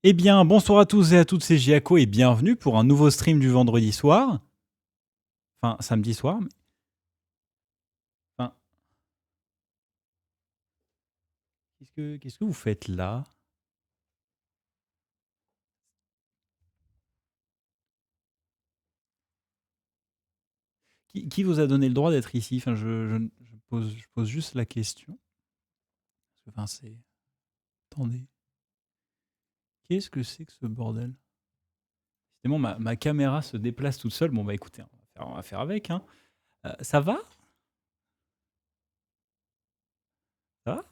Eh bien, bonsoir à tous et à toutes, c'est Giaco et bienvenue pour un nouveau stream du vendredi soir. Enfin, samedi soir. Enfin, qu'est-ce que vous faites là? Qui vous a donné le droit d'être ici? Enfin, je pose juste la question. Enfin, c'est... Attendez. Qu'est-ce que c'est que ce bordel? Décidément, ma caméra se déplace toute seule. Bon, bah écoutez, on va faire avec. Hein. Ça va? Ça va?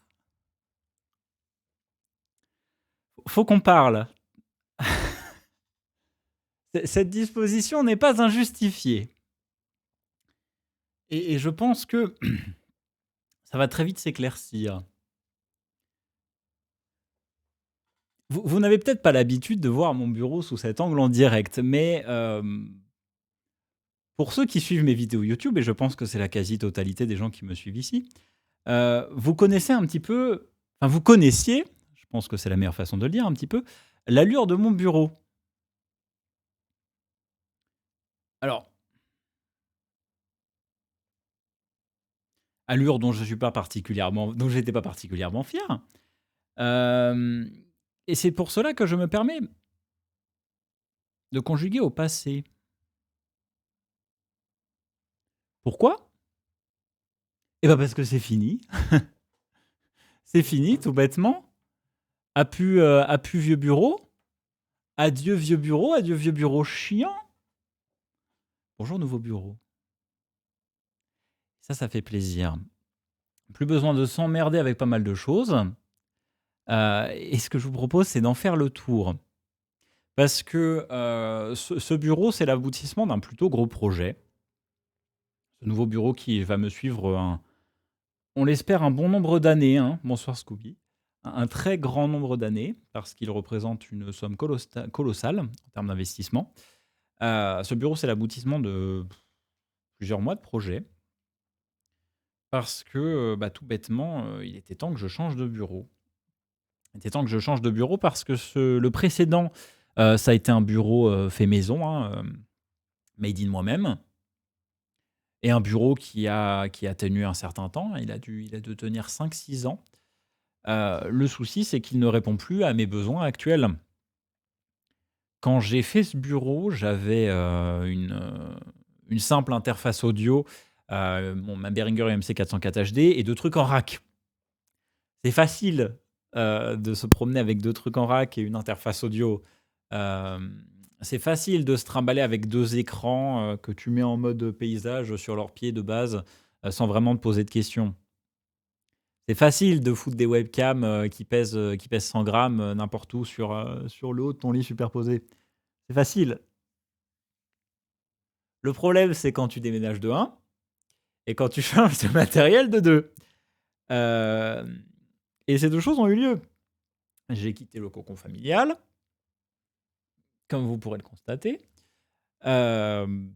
Faut qu'on parle. Cette disposition n'est pas injustifiée. Et je pense que ça va très vite s'éclaircir. Vous n'avez peut-être pas l'habitude de voir mon bureau sous cet angle en direct, mais pour ceux qui suivent mes vidéos YouTube, et je pense que c'est la quasi-totalité des gens qui me suivent ici, vous connaissez un petit peu, enfin vous connaissiez, je pense que c'est la meilleure façon de le dire un petit peu, l'allure de mon bureau. Alors, allure dont je suis pas particulièrement, dont j'étais pas particulièrement fier. Et c'est pour cela que je me permets de conjuguer au passé. Pourquoi? Eh ben parce que c'est fini. C'est fini, tout bêtement. A pu vieux bureau. Adieu vieux bureau chiant. Bonjour nouveau bureau. Ça fait plaisir. Plus besoin de s'emmerder avec pas mal de choses. Et ce que je vous propose, c'est d'en faire le tour. Parce que ce bureau, c'est l'aboutissement d'un plutôt gros projet. Ce nouveau bureau qui va me suivre, on l'espère, un bon nombre d'années. Hein. Bonsoir Scooby. Un très grand nombre d'années, parce qu'il représente une somme colossale en termes d'investissement. Ce bureau, c'est l'aboutissement de plusieurs mois de projet. Parce que, bah, tout bêtement, il était temps que je change de bureau. Il était temps que je change de bureau parce que le précédent, ça a été un bureau, fait maison, hein, made in moi-même et un bureau qui a tenu un certain temps. Il a dû tenir 5 6 ans. Le souci, c'est qu'il ne répond plus à mes besoins actuels. Quand j'ai fait ce bureau, j'avais, une simple interface audio, ma Behringer UMC 404 HD et 2 trucs en rack. C'est facile, de se promener avec 2 trucs en rack et une interface audio. C'est facile de se trimballer avec 2 écrans, que tu mets en mode paysage sur leurs pieds de base, sans vraiment te poser de questions. C'est facile de foutre des webcams, qui pèsent 100 grammes, n'importe où sur le haut de ton lit superposé. C'est facile. Le problème, c'est quand tu déménages de 1 et quand tu changes de matériel de 2. Hem Et ces 2 choses ont eu lieu. J'ai quitté le cocon familial, comme vous pourrez le constater. Hem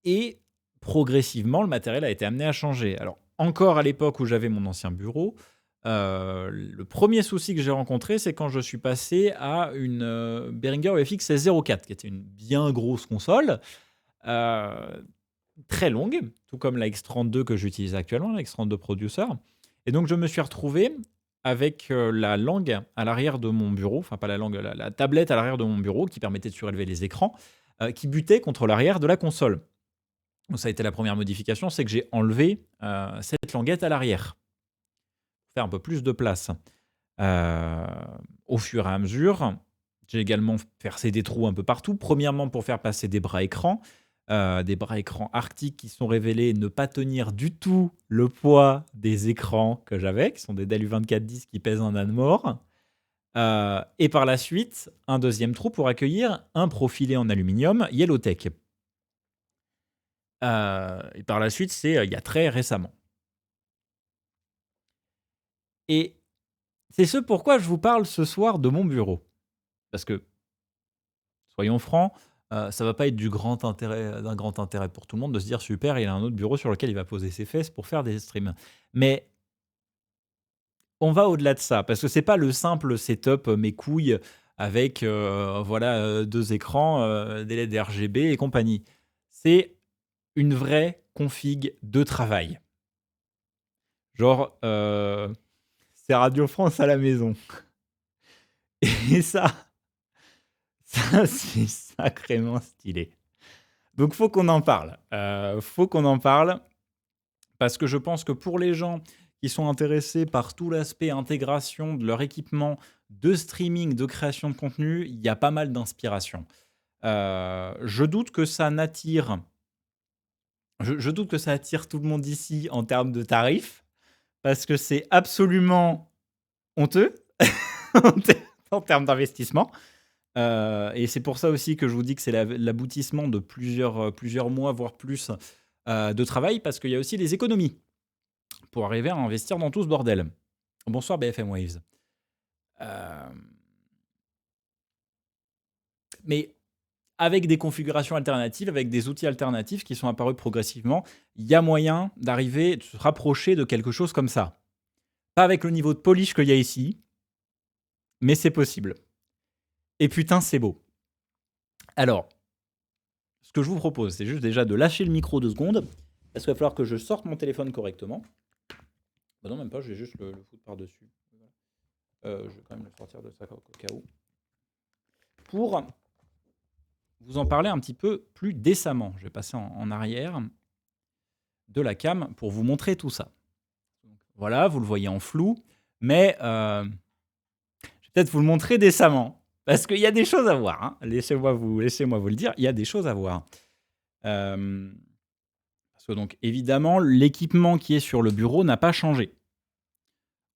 Et progressivement, le matériel a été amené à changer. Alors, encore à l'époque où j'avais mon ancien bureau, le premier souci que j'ai rencontré, c'est quand je suis passé à une, Behringer UFX 1604, qui était une bien grosse console, heu, très longue, tout comme la X32 que j'utilise actuellement, la X32 Producer. Et donc je me suis retrouvé avec, la langue à l'arrière de mon bureau, enfin pas la langue, la tablette à l'arrière de mon bureau qui permettait de surélever les écrans, qui butait contre l'arrière de la console. Donc ça a été la première modification, c'est que j'ai enlevé, cette languette à l'arrière, pour faire un peu plus de place. Heu, Au fur et à mesure, j'ai également percé des trous un peu partout. Premièrement, pour faire passer des bras écrans Arctic qui sont révélés ne pas tenir du tout le poids des écrans que j'avais, qui sont des Dell U2410 qui pèsent un âne mort. Et par la suite, un deuxième trou pour accueillir un profilé en aluminium Yellowtech. Et par la suite, c'est, il y a très récemment. Et c'est ce pourquoi je vous parle ce soir de mon bureau. Parce que, soyons francs, ça va pas être d'un grand intérêt pour tout le monde de se dire: «Super, il a un autre bureau sur lequel il va poser ses fesses pour faire des streams». Mais On va au-delà de ça, parce que c'est pas le simple setup, mes couilles avec, voilà, 2 écrans, des LED RGB et compagnie. C'est une vraie config de travail. Genre, c'est Radio France à la maison et ça c'est sacrément stylé. Donc faut qu'on en parle parce que je pense que pour les gens qui sont intéressés par tout l'aspect intégration de leur équipement de streaming, de création de contenu, il y a pas mal d'inspiration. Je doute que ça n'attire je doute que ça attire tout le monde ici en termes de tarifs, parce que c'est absolument honteux en termes d'investissement. Et c'est pour ça aussi que je vous dis que c'est l'aboutissement de plusieurs mois, voire plus, de travail, parce qu'il y a aussi des économies pour arriver à investir dans tout ce bordel. Bonsoir BFM Waves. Mais avec des configurations alternatives, avec des outils alternatifs qui sont apparus progressivement, il y a moyen d'arriver, de se rapprocher de quelque chose comme ça. Pas avec le niveau de polish qu'il y a ici, mais c'est possible. Et putain, c'est beau. Alors, ce que je vous propose, c'est juste déjà de lâcher le micro 2 secondes, parce qu'il va falloir que je sorte mon téléphone correctement. Bah non, même pas, je vais juste le foutre par-dessus. Je vais quand même le sortir de ça au cas où. Pour vous en parler un petit peu plus décemment. Je vais passer en arrière de la cam pour vous montrer tout ça. Donc, voilà, vous le voyez en flou, mais je vais peut-être vous le montrer décemment, parce qu'il y a des choses à voir. Hein. Laissez-moi vous le dire, il y a des choses à voir. Parce que donc, évidemment, l'équipement qui est sur le bureau n'a pas changé.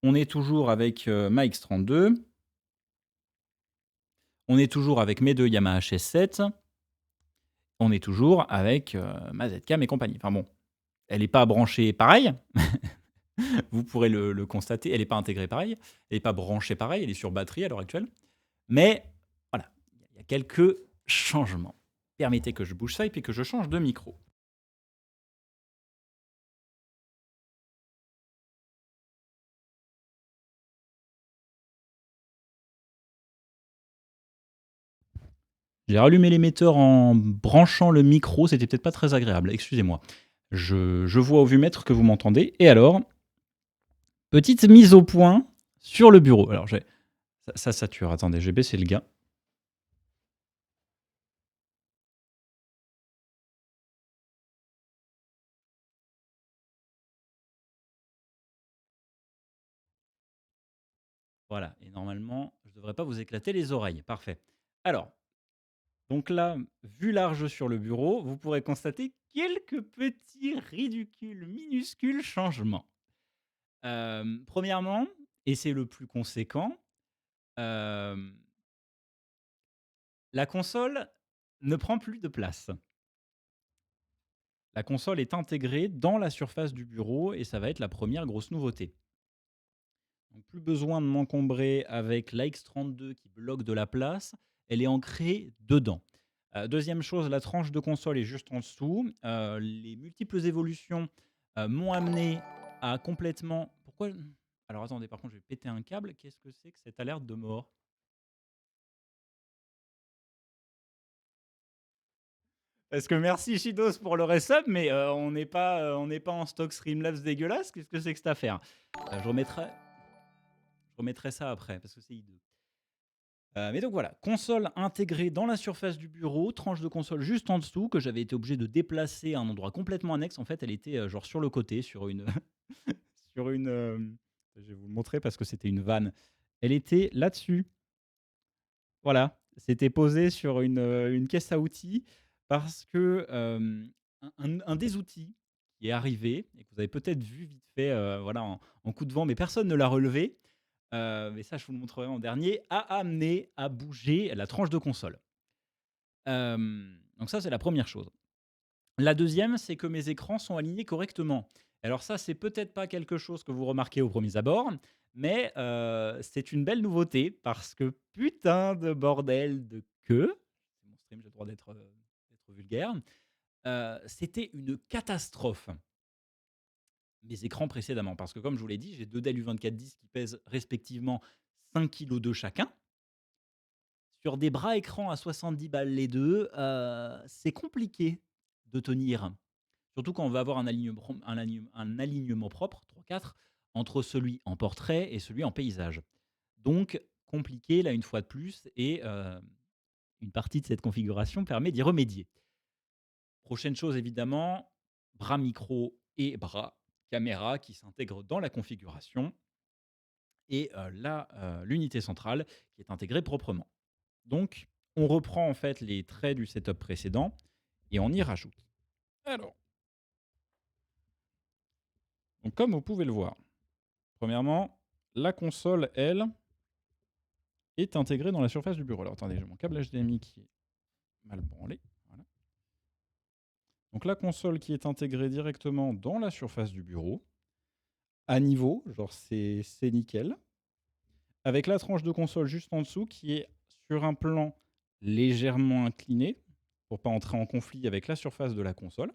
On est toujours avec ma X32. On est toujours avec mes deux Yamaha HS7. On est toujours avec ma Zcam et compagnie. Enfin bon, elle n'est pas branchée pareil. Vous pourrez le constater. Elle n'est pas intégrée pareil. Elle n'est pas branchée pareil. Elle est sur batterie à l'heure actuelle. Mais voilà, il y a quelques changements. Permettez que je bouge ça et puis que je change de micro. J'ai rallumé l'émetteur en branchant le micro. C'était peut-être pas très agréable. Excusez-moi. Je vois au vumètre que vous m'entendez. Et alors, petite mise au point sur le bureau. Alors, ça sature. Attendez, j'ai baissé le gain. Voilà. Et normalement, je ne devrais pas vous éclater les oreilles. Parfait. Alors, donc là, vue large sur le bureau, vous pourrez constater quelques petits, ridicules, minuscules changements. Premièrement, et c'est le plus conséquent, la console ne prend plus de place. La console est intégrée dans la surface du bureau et ça va être la première grosse nouveauté. Donc, plus besoin de m'encombrer avec la X32 qui bloque de la place, elle est ancrée dedans. Deuxième chose, la tranche de console est juste en dessous. Les multiples évolutions m'ont amené à complètement... Pourquoi... Alors attendez, par contre, je vais péter un câble. Qu'est-ce que c'est que cette alerte de mort? Parce que merci Shidos pour le resub, mais on n'est pas en stock Streamlabs dégueulasse. Qu'est-ce que c'est que cette affaire? Je remettrai ça après, parce que c'est hideux. Mais donc voilà, console intégrée dans la surface du bureau, tranche de console juste en dessous, que j'avais été obligé de déplacer à un endroit complètement annexe. En fait, elle était genre sur le côté, sur une... sur une je vais vous le montrer parce que c'était une vanne. Elle était là-dessus. Voilà, c'était posé sur une caisse à outils parce que un des outils qui est arrivé et que vous avez peut-être vu vite fait voilà, en coup de vent, mais personne ne l'a relevé, mais ça je vous le montrerai en dernier, a amené à bouger la tranche de console. Donc ça c'est la première chose. La deuxième, c'est que mes écrans sont alignés correctement. Alors ça, c'est peut-être pas quelque chose que vous remarquez au premier abord, mais c'est une belle nouveauté parce que putain de bordel de queue, c'est mon stream, j'ai le droit d'être vulgaire, c'était une catastrophe. mes écrans précédemment. Parce que comme je vous l'ai dit, j'ai 2 Dell U2410 qui pèsent respectivement 5 kg chacun. Sur des bras écrans à 70 balles les 2, c'est compliqué de tenir. Surtout quand on va avoir un alignement propre, 3-4, entre celui en portrait et celui en paysage. Donc compliqué là une fois de plus et une partie de cette configuration permet d'y remédier. Prochaine chose évidemment, bras micro et bras caméra qui s'intègrent dans la configuration et l'unité centrale qui est intégrée proprement. Donc on reprend en fait les traits du setup précédent et on y rajoute. Alors, donc comme vous pouvez le voir, premièrement, la console, elle, est intégrée dans la surface du bureau. Alors attendez, j'ai mon câble HDMI qui est mal branlé. Voilà. Donc la console qui est intégrée directement dans la surface du bureau, à niveau, genre c'est nickel, avec la tranche de console juste en dessous qui est sur un plan légèrement incliné pour pas entrer en conflit avec la surface de la console.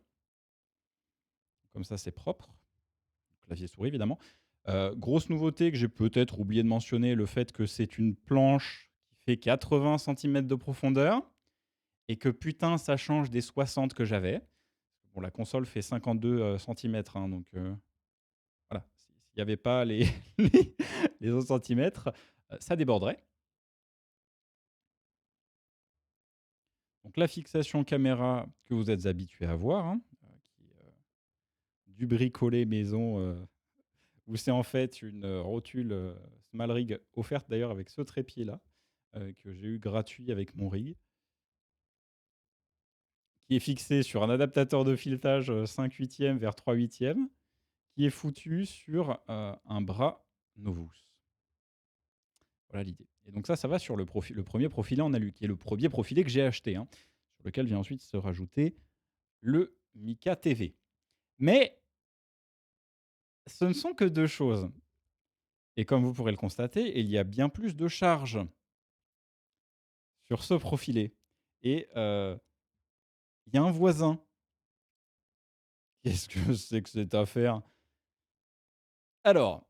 Comme ça, c'est propre. Clavier souris, évidemment. Grosse nouveauté que j'ai peut-être oublié de mentionner, le fait que c'est une planche qui fait 80 cm de profondeur et que putain, ça change des 60 que j'avais. Bon, la console fait 52 cm, hein, donc voilà. S'il n'y avait pas les autres centimètres, ça déborderait. Donc la fixation caméra que vous êtes habitué à voir, hein, qui est du bricolé maison, où c'est en fait une rotule Small Rig offerte d'ailleurs avec ce trépied-là, que j'ai eu gratuit avec mon rig, qui est fixé sur un adaptateur de filetage 5/8 vers 3/8, qui est foutu sur un bras Novus. Voilà l'idée. Et donc ça va sur le premier profilé en alu, qui est le premier profilé que j'ai acheté, hein, sur lequel vient ensuite se rajouter le Mica TV. Mais ce ne sont que deux choses. Et comme vous pourrez le constater, il y a bien plus de charge sur ce profilé. Et il y a un voisin. Qu'est-ce que c'est que cette affaire? Alors,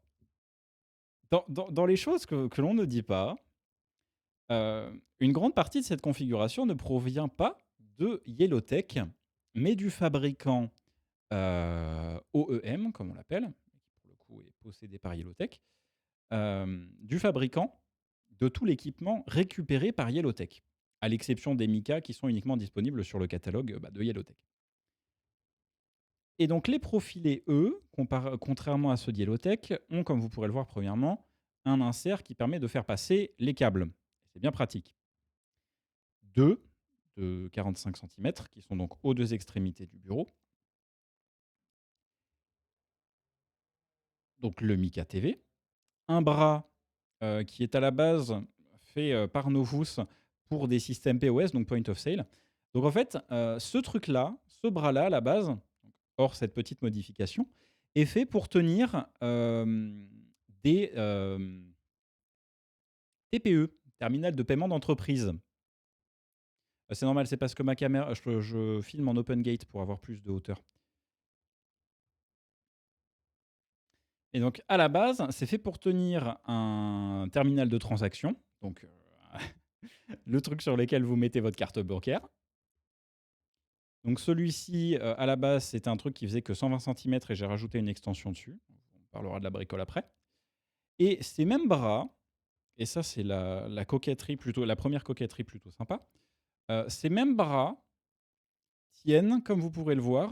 dans les choses que l'on ne dit pas, une grande partie de cette configuration ne provient pas de Yellowtech, mais du fabricant OEM, comme on l'appelle, qui pour le coup est possédé par Yellowtech, du fabricant de tout l'équipement récupéré par Yellowtech, à l'exception des Mica qui sont uniquement disponibles sur le catalogue de Yellowtech. Et donc les profilés, eux, contrairement à ceux de Yellowtech, ont, comme vous pourrez le voir premièrement, un insert qui permet de faire passer les câbles. C'est bien pratique. Deux de 45 cm, qui sont donc aux deux extrémités du bureau. Donc le Mica TV. Un bras qui est à la base fait par Novus pour des systèmes POS, donc Point of Sale. Donc en fait, ce truc-là, ce bras-là, à la base, hors cette petite modification, est fait pour tenir des TPE, terminal de paiement d'entreprise. C'est normal, c'est parce que ma caméra, je filme en open gate pour avoir plus de hauteur. Et donc, à la base, c'est fait pour tenir un terminal de transaction, donc le truc sur lequel vous mettez votre carte bancaire. Donc celui-ci, à la base, c'était un truc qui faisait que 120 cm et j'ai rajouté une extension dessus. On parlera de la bricole après. Et ces mêmes bras, et ça c'est la coquetterie plutôt, la première coquetterie plutôt sympa, ces mêmes bras tiennent, comme vous pourrez le voir,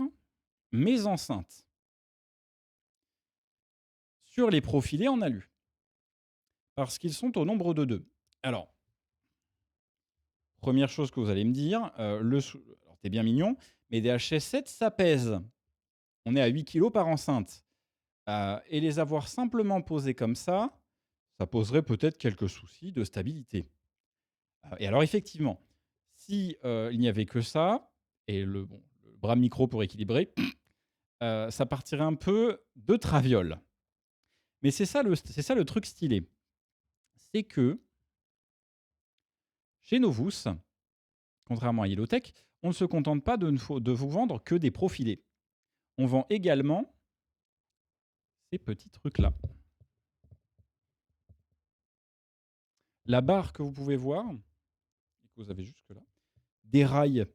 mes enceintes sur les profilés en alu. Parce qu'ils sont au nombre de 2. Alors, première chose que vous allez me dire, alors t'es bien mignon, mais des HS7, ça pèse. On est à 8 kg par enceinte. Et les avoir simplement posés comme ça poserait peut-être quelques soucis de stabilité. Et alors effectivement, si il n'y avait que ça, et le bras micro pour équilibrer, ça partirait un peu de traviole. Mais c'est ça le truc stylé. C'est que chez Novus, contrairement à Yellowtech, on ne se contente pas de vous vendre que des profilés. On vend également ces petits trucs-là. La barre que vous pouvez voir, que vous avez jusque là, des rails.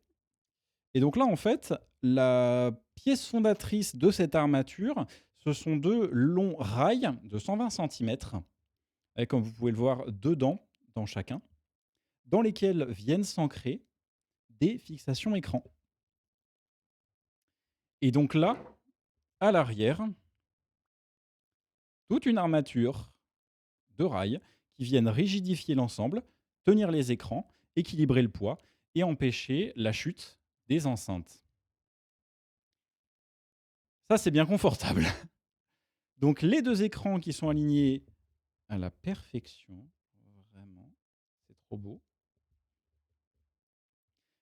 Et donc là, en fait, la pièce fondatrice de cette armature, ce sont 2 longs rails de 120 centimètres, avec, comme vous pouvez le voir, 2 dents dans chacun, dans lesquels viennent s'ancrer des fixations écran. Et donc là, à l'arrière, toute une armature de rails qui viennent rigidifier l'ensemble, tenir les écrans, équilibrer le poids et empêcher la chute des enceintes. Ça, c'est bien confortable. Donc les 2 écrans qui sont alignés à la perfection, vraiment, c'est trop beau.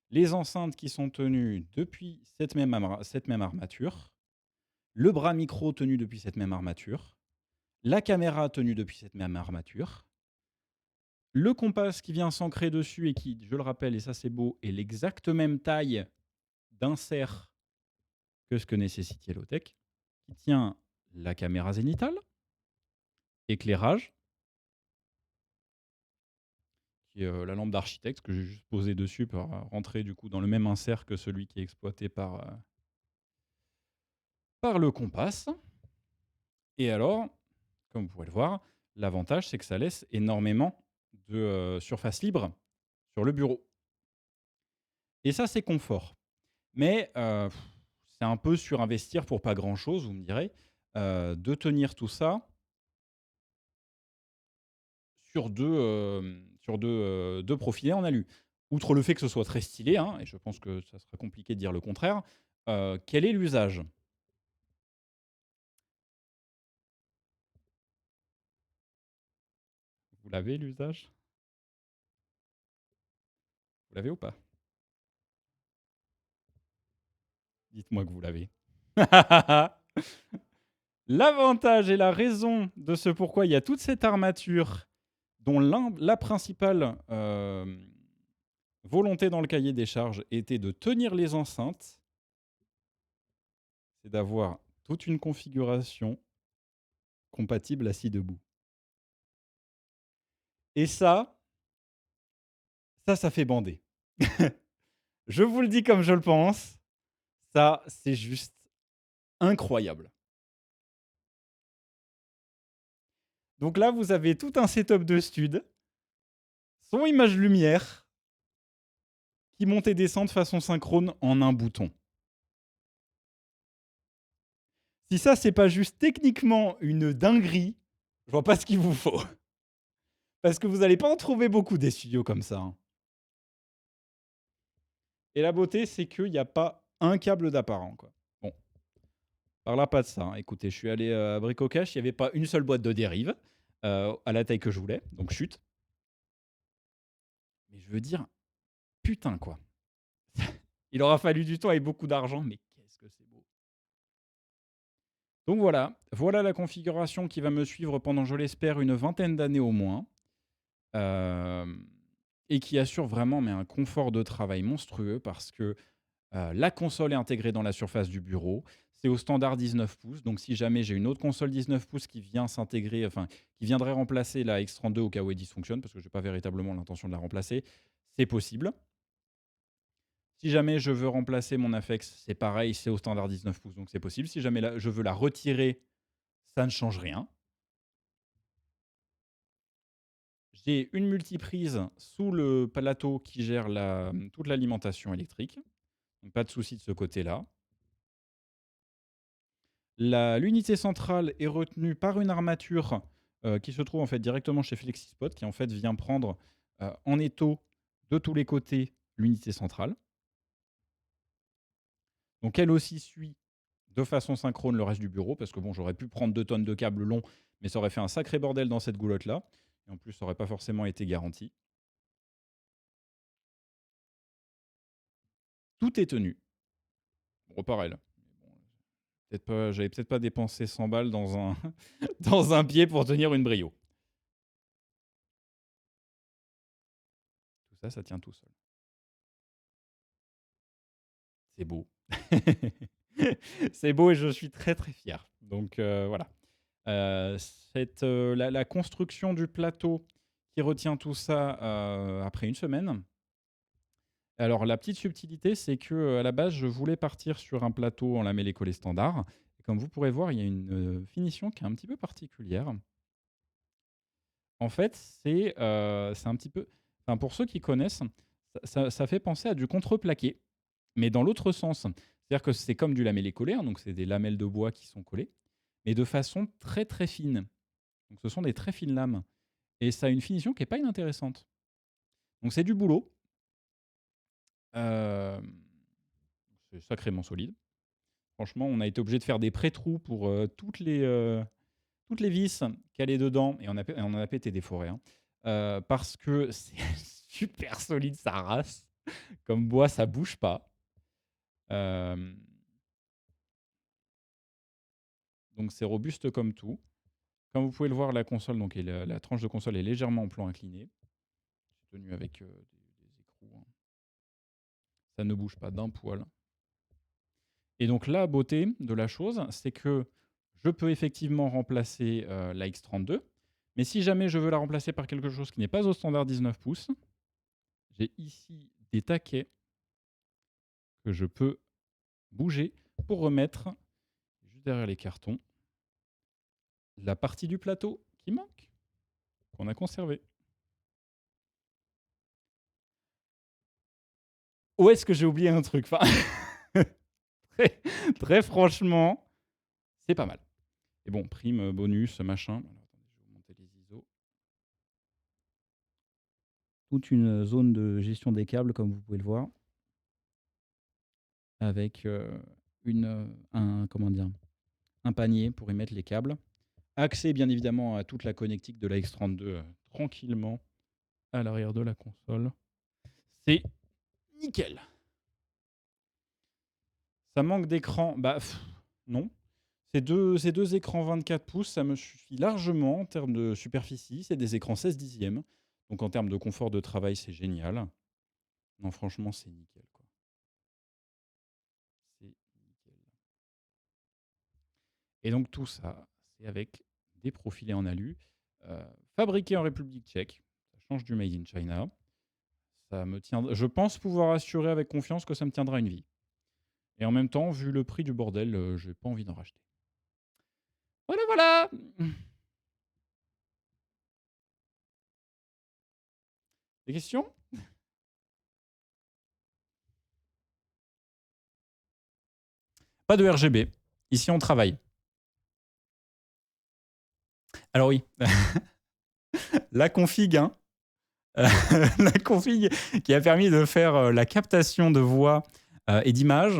Les enceintes qui sont tenues depuis cette même armature, le bras micro tenu depuis cette même armature, la caméra tenue depuis cette même armature, le compas qui vient s'ancrer dessus et qui, je le rappelle, et ça c'est beau, est l'exacte même taille d'insert que ce que nécessite Yellowtech, qui tient la caméra zénithale, éclairage, qui est la lampe d'architecte que j'ai juste posée dessus pour rentrer du coup dans le même insert que celui qui est exploité par le compas. Et alors, comme vous pouvez le voir, l'avantage c'est que ça laisse énormément de surface libre sur le bureau. Et ça, c'est confort. Mais c'est un peu surinvestir pour pas grand-chose, vous me direz, de tenir tout ça sur 2 profilés en alu. Outre le fait que ce soit très stylé, hein, et je pense que ça sera compliqué de dire le contraire, quel est l'usage? Vous l'avez l'usage? Vous l'avez ou pas? Dites-moi que vous l'avez. L'avantage et la raison de ce pourquoi il y a toute cette armature, dont la principale volonté dans le cahier des charges était de tenir les enceintes, c'est d'avoir toute une configuration compatible assis debout. Et ça fait bander. Je vous le dis comme je le pense, ça, c'est juste incroyable. Donc là, vous avez tout un setup de stud, son image lumière, qui monte et descend de façon synchrone en un bouton. Si ça, c'est pas juste techniquement une dinguerie, je vois pas ce qu'il vous faut. Parce que vous allez pas en trouver beaucoup des studios comme ça, hein. Et la beauté, c'est qu'il y a pas un câble d'apparent, quoi. Bon, par là, pas de ça, hein. Écoutez, je suis allé, à Bricocash, il y avait pas une seule boîte de dérive, à la taille que je voulais, donc chut. Mais je veux dire, putain, quoi. Il aura fallu du temps et beaucoup d'argent, mais qu'est-ce que c'est beau. Donc voilà la configuration qui va me suivre pendant, je l'espère, une vingtaine d'années au moins. Et qui assure vraiment mais un confort de travail monstrueux parce que la console est intégrée dans la surface du bureau. C'est au standard 19 pouces. Donc, si jamais j'ai une autre console 19 pouces qui vient s'intégrer, enfin, qui viendrait remplacer la X32 au cas où elle dysfonctionne, parce que je n'ai pas véritablement l'intention de la remplacer, c'est possible. Si jamais je veux remplacer mon Afex, c'est pareil, c'est au standard 19 pouces, donc c'est possible. Si jamais je veux la retirer, ça ne change rien. J'ai une multiprise sous le plateau qui gère toute l'alimentation électrique. Donc pas de souci de ce côté-là. L'unité centrale est retenue par une armature qui se trouve en fait directement chez FlexiSpot, qui en fait vient prendre en étau de tous les côtés l'unité centrale. Donc elle aussi suit de façon synchrone le reste du bureau, parce que bon, j'aurais pu prendre 2 tonnes de câbles longs, mais ça aurait fait un sacré bordel dans cette goulotte-là. Et en plus, ça n'aurait pas forcément été garanti. Tout est tenu. Bon, pareil. J'avais peut-être pas dépensé 100 balles dans un, dans un pied pour tenir une Brio. Tout ça, ça tient tout seul. C'est beau. C'est beau et je suis très très fier. Donc voilà. La construction du plateau qui retient tout ça, après une semaine. Alors la petite subtilité, c'est que, à la base, je voulais partir sur un plateau en lamellé collé standard et comme vous pourrez voir, il y a une, finition qui est un petit peu particulière. En fait, c'est un petit peu enfin, pour ceux qui connaissent, ça fait penser à du contreplaqué, mais dans l'autre sens. C'est-à-dire que c'est comme du lamellé collé, hein, donc c'est des lamelles de bois qui sont collées, mais de façon très, très fine. Donc ce sont des très fines lames et ça a une finition qui est pas inintéressante. Donc c'est du boulot, hem, c'est sacrément solide. Franchement, on a été obligé de faire des pré-trous pour, toutes les vis qui allaient dedans et on en a pété des forêts, hein, parce que c'est super solide, ça rase. Comme bois, ça bouge pas. Hem, donc c'est robuste comme tout. Comme vous pouvez le voir, la console donc est la tranche de console est légèrement en plan incliné. C'est tenu avec, des écrous, hein. Ça ne bouge pas d'un poil. Et donc la beauté de la chose, c'est que je peux effectivement remplacer, la X32, mais si jamais je veux la remplacer par quelque chose qui n'est pas au standard 19 pouces, j'ai ici des taquets que je peux bouger pour remettre, juste derrière les cartons, la partie du plateau qui manque, qu'on a conservée. Où est-ce que j'ai oublié un truc? Enfin, très très franchement, c'est pas mal. Et bon, prime, bonus, machin. Alors attendez, je vais vous monter les ISO. Toute une zone de gestion des câbles, comme vous pouvez le voir, avec, un comment dire? Un panier pour y mettre les câbles. Accès bien évidemment à toute la connectique de la X32, tranquillement à l'arrière de la console. C'est nickel. Ça manque d'écran, bah, non. Ces deux écrans 24 pouces, ça me suffit largement en termes de superficie. C'est des écrans 16/10, donc en termes de confort de travail, c'est génial. Non, franchement, c'est nickel, quoi. C'est nickel. Et donc tout ça, c'est avec des profilés en alu, heu, fabriqués en République tchèque. Ça change du made in China. Ça me tient je pense pouvoir assurer avec confiance que ça me tiendra une vie. Et en même temps, vu le prix du bordel, j'ai pas envie d'en racheter. Voilà, voilà! Des questions? Pas de RGB. Ici, on travaille. Alors oui, la config, hein, la config qui a permis de faire, la captation de voix, et d'images.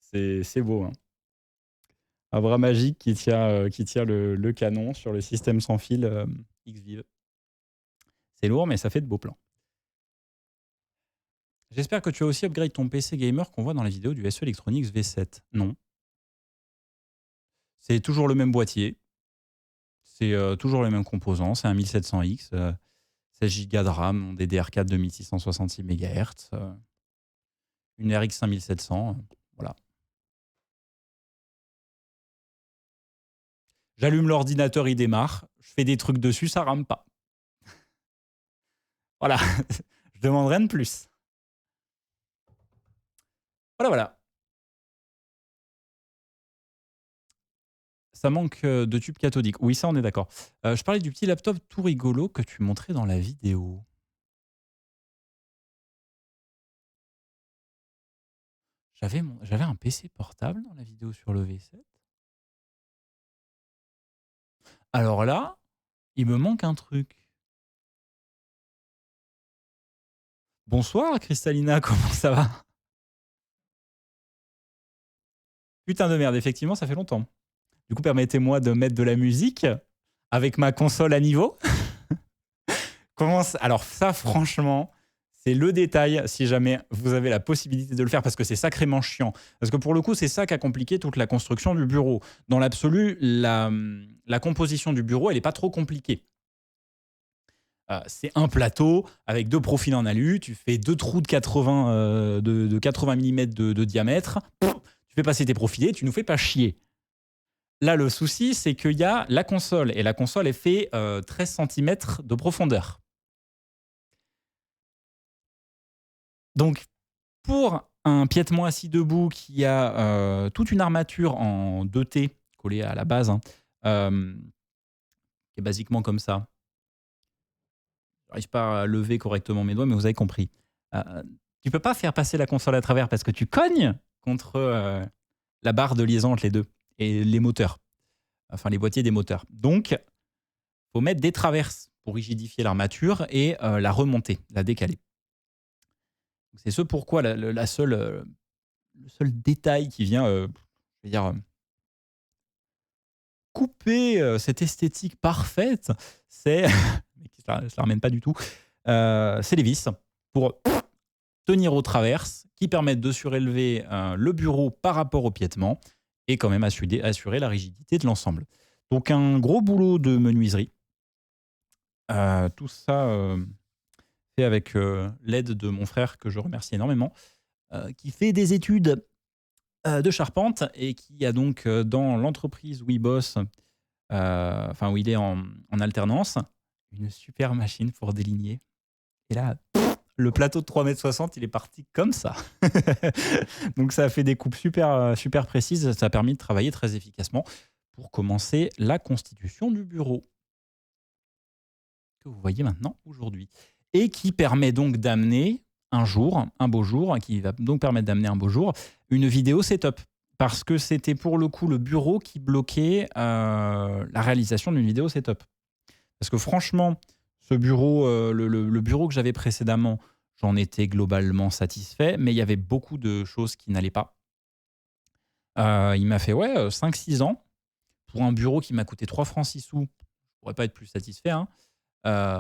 C'est beau, hein. Un bras magique qui tient le canon sur le système sans fil, Xvive. C'est lourd, mais ça fait de beaux plans. J'espère que tu as aussi upgrade ton PC gamer qu'on voit dans la vidéo du SE Electronics V7. Non. C'est toujours le même boîtier. C'est, toujours les mêmes composants. C'est un 1700X, 16 Go de RAM, DDR4 2666 MHz, une RX 5700, voilà. J'allume l'ordinateur, il démarre. Je fais des trucs dessus, ça rame pas. Voilà, je demande rien de plus. Voilà, voilà. Ça manque, de tube cathodique. Oui, ça, on est d'accord. Je parlais du petit laptop tout rigolo que tu montrais dans la vidéo. J'avais un PC portable dans la vidéo sur le V7. Alors là, il me manque un truc. Bonsoir Cristalina, comment ça va? Putain de merde, effectivement, ça fait longtemps. Du coup, permettez-moi de mettre de la musique avec ma console à niveau. Alors ça, franchement, c'est le détail si jamais vous avez la possibilité de le faire parce que c'est sacrément chiant. Parce que pour le coup, c'est ça qui a compliqué toute la construction du bureau. Dans l'absolu, la composition du bureau, elle n'est pas trop compliquée. C'est un plateau avec deux profils en alu, tu fais deux trous de 80, de 80 mm de diamètre, tu fais passer tes profilés, tu nous fais pas chier. Là, le souci, c'est qu'il y a la console. Et la console, elle fait 13 centimètres de profondeur. Donc, pour un piétement assis debout qui a toute une armature en 2T collée à la base, hein, qui est basiquement comme ça. J'arrive pas à lever correctement mes doigts, mais vous avez compris. Tu peux pas faire passer la console à travers parce que tu cognes contre la barre de liaison entre les deux et les moteurs, enfin les boîtiers des moteurs. Donc, faut mettre des traverses pour rigidifier l'armature et la remonter, la décaler. C'est ce pourquoi le seul détail qui vient, je veux dire, couper cette esthétique parfaite, c'est mais qui se la ramène pas du tout, c'est les vis pour tenir aux traverses qui permettent de surélever le bureau par rapport au piétement et quand même assurer la rigidité de l'ensemble. Donc un gros boulot de menuiserie. Tout ça fait avec l'aide de mon frère que je remercie énormément, qui fait des études de charpente et qui a donc dans l'entreprise où il bosse, enfin où il est en alternance, une super machine pour déligner. Et là, le plateau de 3,60 m, il est parti comme ça. Donc ça a fait des coupes super précises. Ça a permis de travailler très efficacement pour commencer la constitution du bureau que vous voyez maintenant aujourd'hui. Et qui permet donc d'amener un beau jour, qui va donc permettre d'amener un beau jour, une vidéo setup. Parce que c'était pour le coup le bureau qui bloquait la réalisation d'une vidéo setup. Parce que franchement, ce bureau, le bureau que j'avais précédemment, j'en étais globalement satisfait, mais il y avait beaucoup de choses qui n'allaient pas. Il m'a fait 5-6 ans pour un bureau qui m'a coûté 3 francs 6 sous. Je ne pourrais pas être plus satisfait, hein.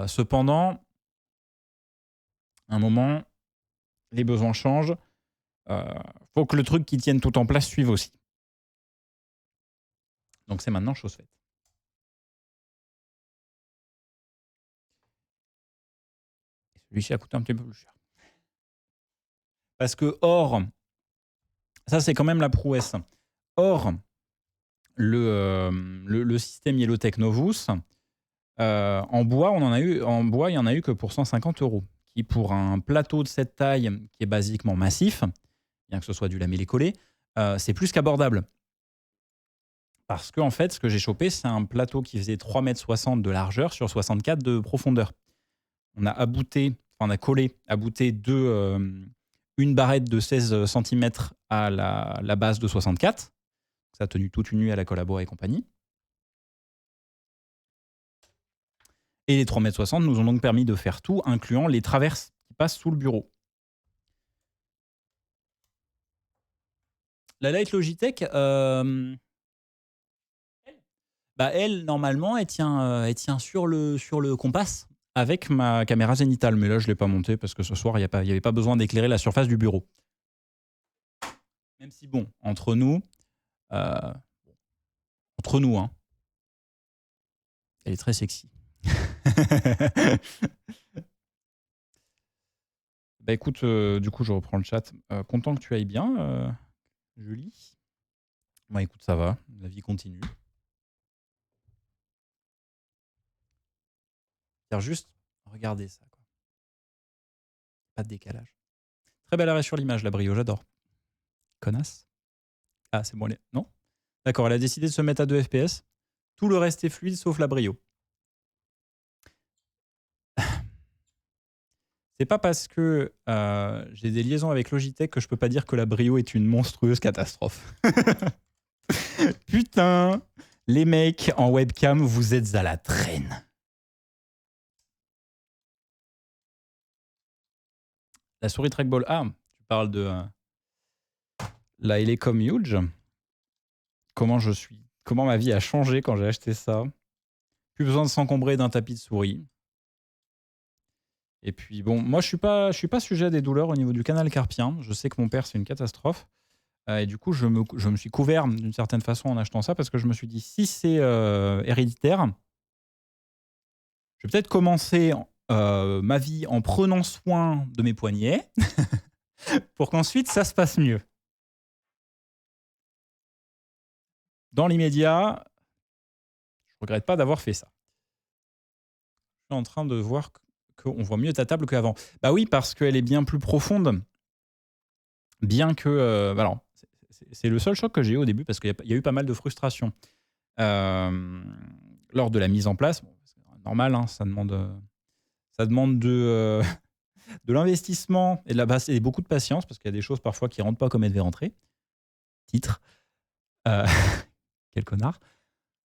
Cependant, à un moment, les besoins changent. Faut que le truc qui tienne tout en place suive aussi. Donc c'est maintenant chose faite. Celui-ci a coûté un petit peu plus cher. Parce que ça c'est quand même la prouesse. Or, le système Yellowtech Novus, en bois, il y en a eu que pour 150 €. Qui pour un plateau de cette taille, qui est basiquement massif, bien que ce soit du lamellé-collé, c'est plus qu'abordable. Parce que en fait, ce que j'ai chopé, c'est un plateau qui faisait 3,60 m de largeur sur 64 de profondeur. On a collé, abouté une barrette de 16 cm à la base de 64. Ça a tenu toute une nuit à la collabo et compagnie. Et les 3,60 m nous ont donc permis de faire tout, incluant les traverses qui passent sous le bureau. La Light Logitech, elle, normalement, elle tient sur le compas avec ma caméra zénitale. Mais là, je ne l'ai pas montée parce que ce soir, il n'y avait pas besoin d'éclairer la surface du bureau. Même si, bon, entre nous, hein, elle est très sexy. Bah écoute, du coup, je reprends le chat. Content que tu ailles bien, Julie. Bah écoute, ça va, la vie continue. Juste, regardez ça, quoi. Pas de décalage. Très bel arrêt sur l'image, la Brio, j'adore. Connasse. Ah, c'est bon, non? D'accord, elle a décidé de se mettre à 2 FPS. Tout le reste est fluide, sauf la Brio. C'est pas parce que j'ai des liaisons avec Logitech que je peux pas dire que la Brio est une monstrueuse catastrophe. Putain, les mecs en webcam, vous êtes à la traîne. La souris trackball. Ah, tu parles de la Elecom Huge. Comment ma vie a changé quand j'ai acheté ça. Plus besoin de s'encombrer d'un tapis de souris. Et puis bon, moi je suis pas sujet à des douleurs au niveau du canal carpien. Je sais que mon père c'est une catastrophe. Et du coup, je me suis couvert d'une certaine façon en achetant ça parce que je me suis dit, si c'est héréditaire, je vais peut-être commencer ma vie en prenant soin de mes poignets pour qu'ensuite ça se passe mieux. dans l'immédiat, je regrette pas d'avoir fait ça. Je suis en train de voir qu'on voit mieux ta table qu'avant. Bah oui, parce qu'elle est bien plus profonde, bien que... bah alors, c'est le seul choc que j'ai eu au début, parce qu'il y a eu pas mal de frustration. Lors de la mise en place, bon, c'est normal, hein, ça demande de l'investissement et et beaucoup de patience, parce qu'il y a des choses parfois qui rentrent pas comme elles devaient rentrer. Titre. Euh, quel connard.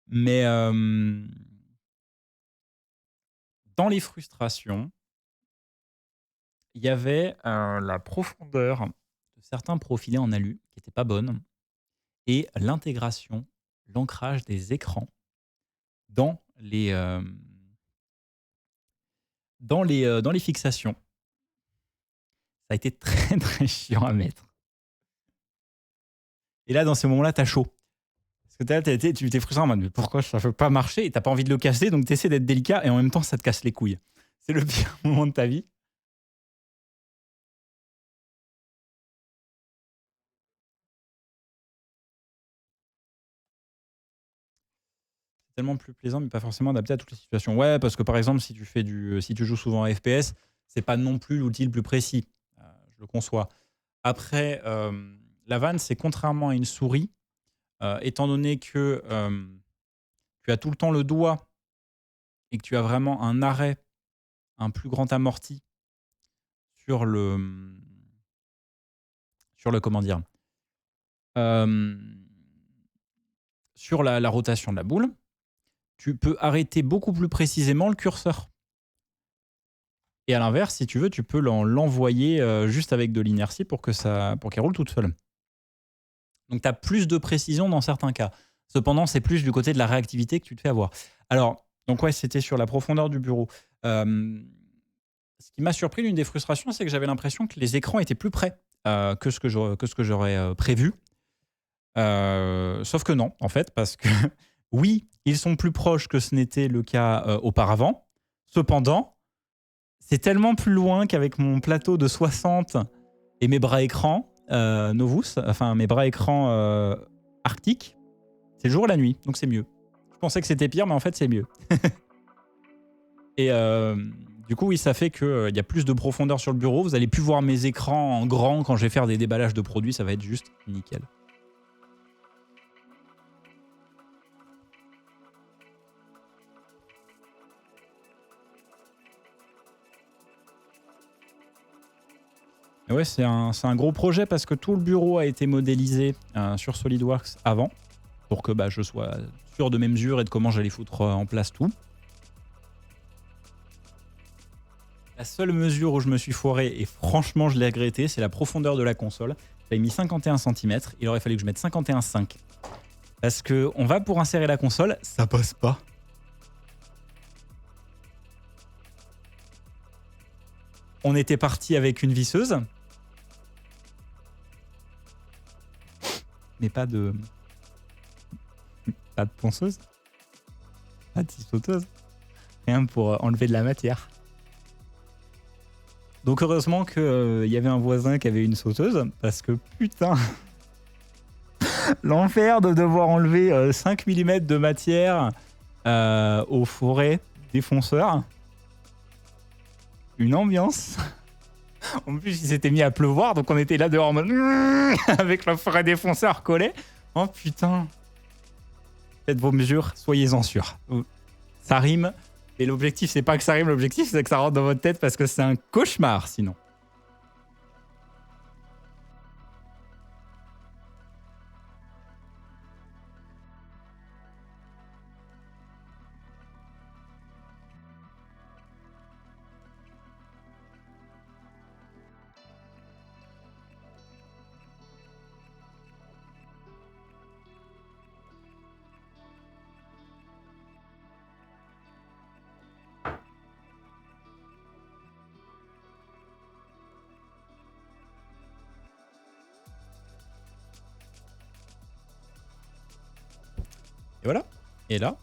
Mais dans les frustrations, il y avait la profondeur de certains profilés en alu qui n'étaient pas bonnes et l'intégration, l'ancrage des écrans dans les fixations. Ça a été très, très chiant à mettre. Et là, dans ces moments-là, t'as chaud. Parce que tu t'es frustré en mode, mais pourquoi ça ne peut pas marcher? Et t'as pas envie de le casser, donc tu essaies d'être délicat et en même temps, ça te casse les couilles. C'est le pire moment de ta vie. C'est tellement plus plaisant, mais pas forcément adapté à toutes les situations. Ouais, parce que par exemple, si tu joues souvent à FPS, c'est pas non plus l'outil le plus précis. Je le conçois. Après, la vanne, c'est contrairement à une souris, étant donné que tu as tout le temps le doigt et que tu as vraiment un arrêt, un plus grand amorti sur le comment dire, sur la rotation de la boule, tu peux arrêter beaucoup plus précisément le curseur. Et à l'inverse, si tu veux, tu peux l'envoyer juste avec de l'inertie pour qu'elle roule toute seule. Donc tu as plus de précision dans certains cas. Cependant, c'est plus du côté de la réactivité que tu te fais avoir. Alors, donc ouais, c'était sur la profondeur du bureau. Ce qui m'a surpris, l'une des frustrations, c'est que j'avais l'impression que les écrans étaient plus près que ce que j'aurais prévu. Sauf que non, en fait, parce que oui, ils sont plus proches que ce n'était le cas auparavant. Cependant, c'est tellement plus loin qu'avec mon plateau de 60 et mes bras écrans Novus, enfin mes bras écrans Arctic, c'est le jour et la nuit, donc c'est mieux. Je pensais que c'était pire, mais en fait, c'est mieux. Et du coup, oui, ça fait qu'il y a plus de profondeur sur le bureau. Vous allez plus voir mes écrans en grand quand je vais faire des déballages de produits. Ça va être juste nickel. Et ouais, c'est un gros projet parce que tout le bureau a été modélisé sur SolidWorks avant pour que je sois sûr de mes mesures et de comment j'allais foutre en place tout. La seule mesure où je me suis foiré, et franchement je l'ai regretté, c'est la profondeur de la console. J'avais mis 51 cm, il aurait fallu que je mette 51,5. Parce qu'on va pour insérer la console, ça passe pas. On était parti avec une visseuse. Mais pas de ponceuse. Pas de sauteuse. Rien pour enlever de la matière. Donc heureusement qu'il y avait un voisin qui avait une sauteuse, parce que putain, l'enfer de devoir enlever 5 mm de matière aux forêts défonceurs. Une ambiance. En plus, il s'était mis à pleuvoir, donc on était là dehors en mode avec le forêt défonceur collé. Oh putain. Faites vos mesures, soyez-en sûrs. Ça rime. Et l'objectif, c'est pas que ça rime, l'objectif, c'est que ça rentre dans votre tête parce que c'est un cauchemar sinon. Et voilà. Et là.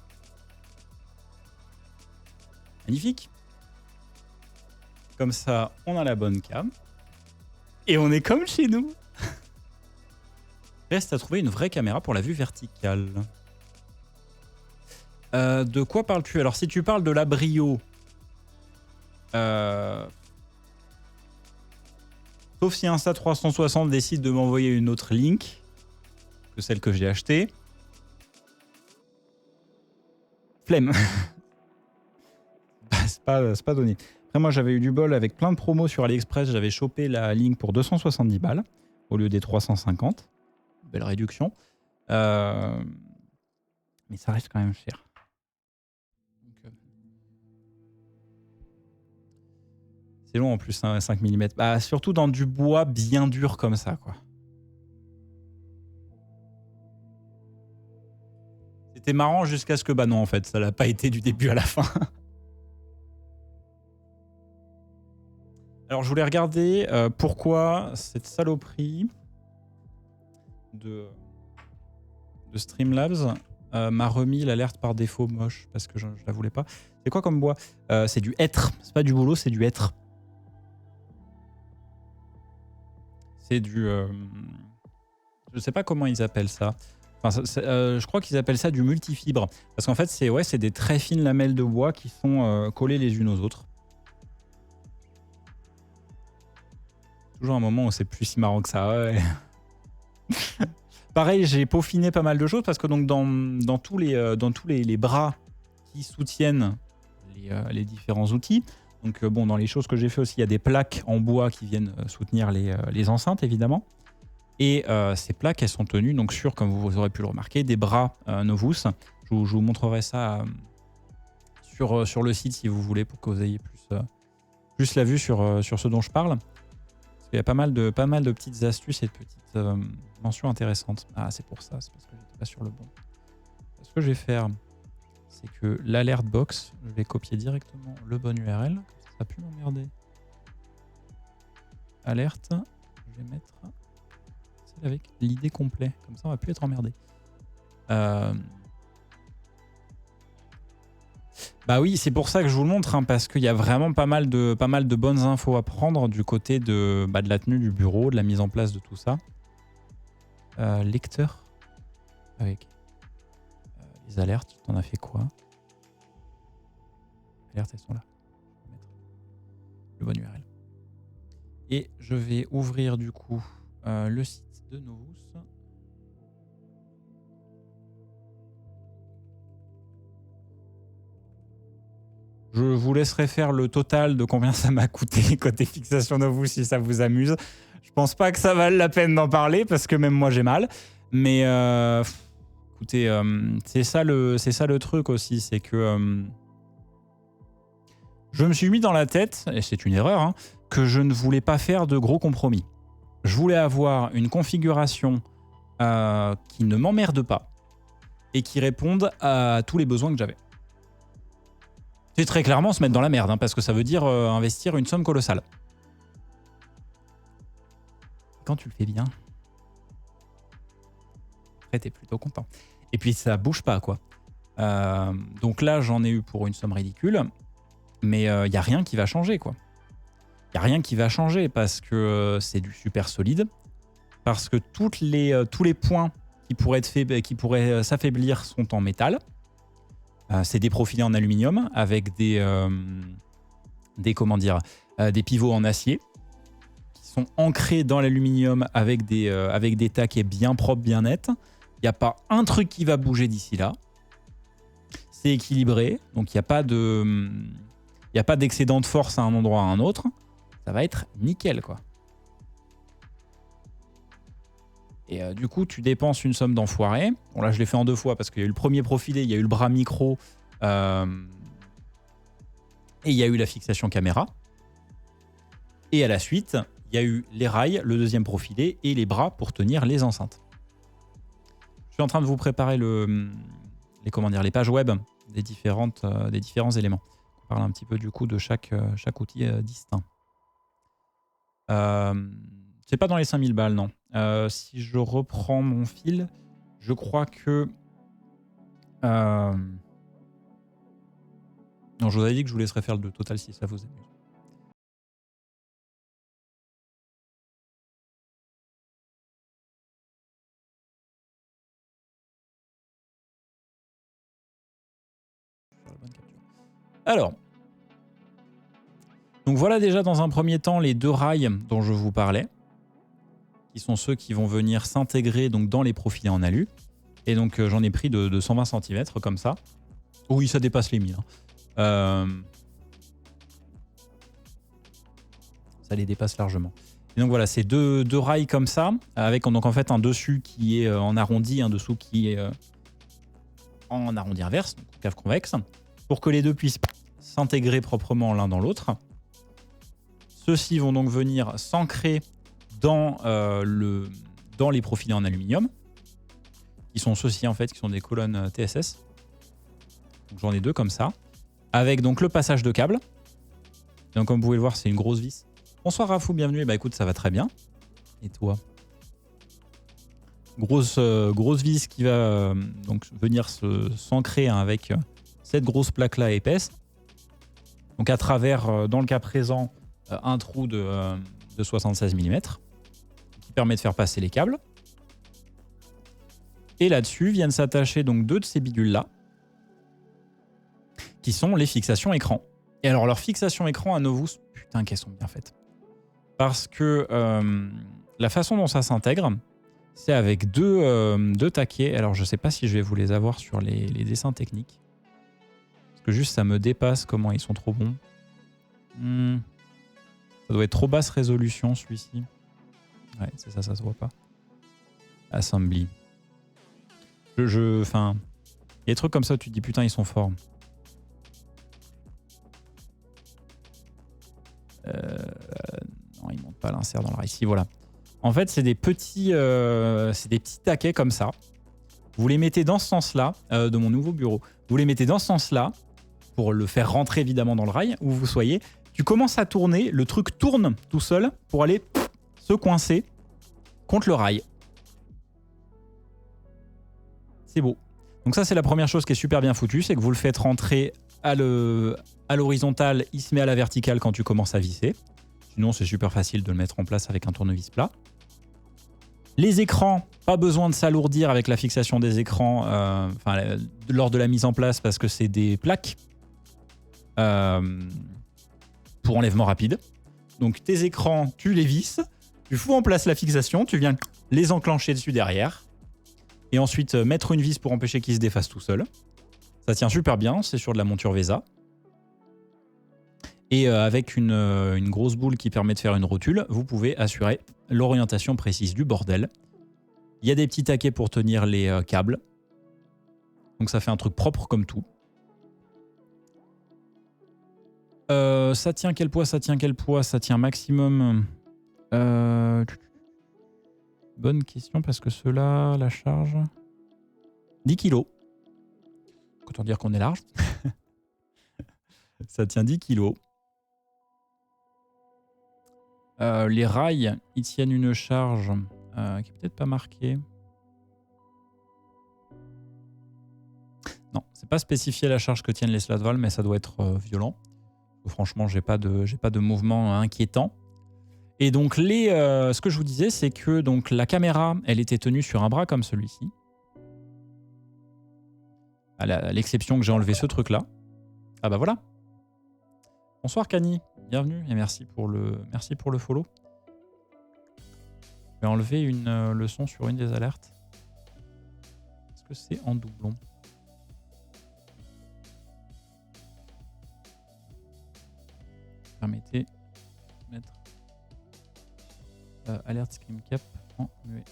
Magnifique. Comme ça, on a la bonne cam. Et on est comme chez nous. Reste à trouver une vraie caméra pour la vue verticale. De quoi parles-tu? Alors, si tu parles de la Brio, sauf si Insta360 décide de m'envoyer une autre link que celle que j'ai achetée. Flemme. C'est pas donné. Après, moi, j'avais eu du bol avec plein de promos sur AliExpress. J'avais chopé la link pour 270 balles au lieu des 350. Belle réduction. Mais ça reste quand même cher. C'est long en plus, hein, 5 mm. Bah, surtout dans du bois bien dur comme ça, quoi. C'était marrant jusqu'à ce que, bah non, en fait, ça l'a pas été du début à la fin. Alors, je voulais regarder pourquoi cette saloperie de Streamlabs m'a remis l'alerte par défaut moche, parce que je la voulais pas. C'est quoi comme bois? C'est du hêtre. C'est pas du bouleau, c'est du hêtre. C'est du... je sais pas comment ils appellent ça. Enfin, je crois qu'ils appellent ça du multifibre. Parce qu'en fait, c'est des très fines lamelles de bois qui sont collées les unes aux autres. Toujours un moment où c'est plus si marrant que ça. Ouais. Pareil, j'ai peaufiné pas mal de choses parce que donc dans tous les bras qui soutiennent les différents outils, donc bon, dans les choses que j'ai fait aussi, il y a des plaques en bois qui viennent soutenir les enceintes, évidemment. Et ces plaques, elles sont tenues donc sur, comme vous aurez pu le remarquer, des bras Novus. Je vous montrerai ça sur le site si vous voulez, pour que vous ayez plus la vue sur ce dont je parle. Parce qu'il y a pas mal de petites astuces et de petites mentions intéressantes. Ah, c'est pour ça, c'est parce que j'étais pas sur le bon. Ce que je vais faire, c'est que l'alert box, je vais copier directement le bon URL. Ça va plus m'emmerder. Alerte, je vais mettre celle avec l'idée complet. Comme ça, on va plus être emmerdé. Bah oui, c'est pour ça que je vous le montre, hein, parce qu'il y a vraiment pas mal de bonnes infos à prendre du côté de la tenue du bureau, de la mise en place de tout ça. Lecteur avec les alertes, t'en as fait quoi? Les alertes, elles sont là. Je vais mettre le bon URL. Et je vais ouvrir du coup le site de Novus. Je vous laisserai faire le total de combien ça m'a coûté côté fixation Novus si ça vous amuse. Je pense pas que ça vaille la peine d'en parler parce que même moi j'ai mal. Mais écoutez, c'est ça le truc aussi, c'est que je me suis mis dans la tête, et c'est une erreur, hein, que je ne voulais pas faire de gros compromis. Je voulais avoir une configuration qui ne m'emmerde pas et qui réponde à tous les besoins que j'avais. C'est très clairement se mettre dans la merde, hein, parce que ça veut dire investir une somme colossale. Quand tu le fais bien, après t'es plutôt content. Et puis ça bouge pas, quoi. Donc là, j'en ai eu pour une somme ridicule, mais il n'y a rien qui va changer, quoi. Il n'y a rien qui va changer parce que c'est du super solide, parce que tous les points qui pourraient s'affaiblir sont en métal. C'est déprofilé en aluminium avec des pivots en acier qui sont ancrés dans l'aluminium avec des taquets bien propres, bien nets. Il n'y a pas un truc qui va bouger d'ici là. C'est équilibré, donc il n'y a pas d'excédent de force à un endroit à un autre. Ça va être nickel, quoi. Et du coup, tu dépenses une somme d'enfoiré. Bon, là, je l'ai fait en 2 fois parce qu'il y a eu le premier profilé, il y a eu le bras micro et il y a eu la fixation caméra. Et à la suite, il y a eu les rails, le deuxième profilé et les bras pour tenir les enceintes. Je suis en train de vous préparer les pages web des différents éléments. On parle un petit peu du coup de chaque outil distinct. C'est pas dans les 5000 balles, non. Si je reprends mon fil, je crois que... Non, je vous avais dit que je vous laisserais faire le total si ça vous amuse. Alors, donc voilà déjà dans un premier temps les 2 rails dont je vous parlais, qui sont ceux qui vont venir s'intégrer donc dans les profilés en alu. Et donc j'en ai pris de 120 cm comme ça. Oui, ça dépasse les 1000. Ça les dépasse largement. Et donc voilà, c'est deux rails comme ça, avec donc en fait un dessus qui est en arrondi, un dessous qui est en arrondi inverse, donc cave convexe, pour que les deux puissent s'intégrer proprement l'un dans l'autre. Ceux-ci vont donc venir s'ancrer dans les profilés en aluminium, qui sont ceux-ci en fait, qui sont des colonnes TSS. Donc j'en ai 2 comme ça, avec donc le passage de câble. Donc comme vous pouvez le voir, c'est une grosse vis. Bonsoir Rafou, bienvenue. Bah écoute, ça va très bien. Et toi? Grosse vis qui va donc venir s'ancrer avec cette grosse plaque là épaisse. Donc à travers, dans le cas présent, un trou de 76 mm qui permet de faire passer les câbles. Et là-dessus viennent s'attacher donc 2 de ces bidules là, qui sont les fixations écran. Et alors leurs fixations écran à Novus, putain qu'elles sont bien faites. Parce que la façon dont ça s'intègre, c'est avec deux taquets. Alors je sais pas si je vais vous les avoir sur les dessins techniques. Parce que juste ça me dépasse comment ils sont trop bons. Ça doit être trop basse résolution celui-ci. Ouais, c'est ça, ça se voit pas. Assembly. Enfin, il y a des trucs comme ça où tu te dis putain ils sont forts. Non, il ne monte pas l'insert dans le rail. Si, voilà. En fait, c'est des petits taquets comme ça. Vous les mettez dans ce sens-là, de mon nouveau bureau. Vous les mettez dans ce sens-là, pour le faire rentrer évidemment dans le rail, où vous soyez. Tu commences à tourner, le truc tourne tout seul pour aller se coincer contre le rail. C'est beau. Donc ça, c'est la première chose qui est super bien foutue, c'est que vous le faites rentrer à l'horizontale, il se met à la verticale quand tu commences à visser. Sinon, c'est super facile de le mettre en place avec un tournevis plat. Les écrans, pas besoin de s'alourdir avec la fixation des écrans lors de la mise en place parce que c'est des plaques pour enlèvement rapide. Donc tes écrans, tu les visses, tu fous en place la fixation, tu viens les enclencher dessus derrière et ensuite mettre une vis pour empêcher qu'ils se défassent tout seuls. Ça tient super bien, c'est sur de la monture VESA. Et avec une grosse boule qui permet de faire une rotule, vous pouvez assurer l'orientation précise du bordel. Il y a des petits taquets pour tenir les câbles. Donc ça fait un truc propre comme tout. Ça tient quel poids? Ça tient quel poids? Ça tient maximum... Bonne question parce que ceux-là, la charge... 10 kilos. Autant dire qu'on est large. Ça tient 10 kilos. Les rails, ils tiennent une charge qui est peut-être pas marquée. Non, c'est pas spécifié la charge que tiennent les Slatval, mais ça doit être violent. Franchement, j'ai pas de mouvement inquiétant. Et donc ce que je vous disais, c'est que donc la caméra, elle était tenue sur un bras comme celui-ci. À l'exception que j'ai enlevé ce truc-là. Ah bah voilà. Bonsoir Kani, bienvenue et merci pour le follow. Je vais enlever le son sur une des alertes. Est-ce que c'est en doublon? Permettez de mettre alerte screen cap en muet.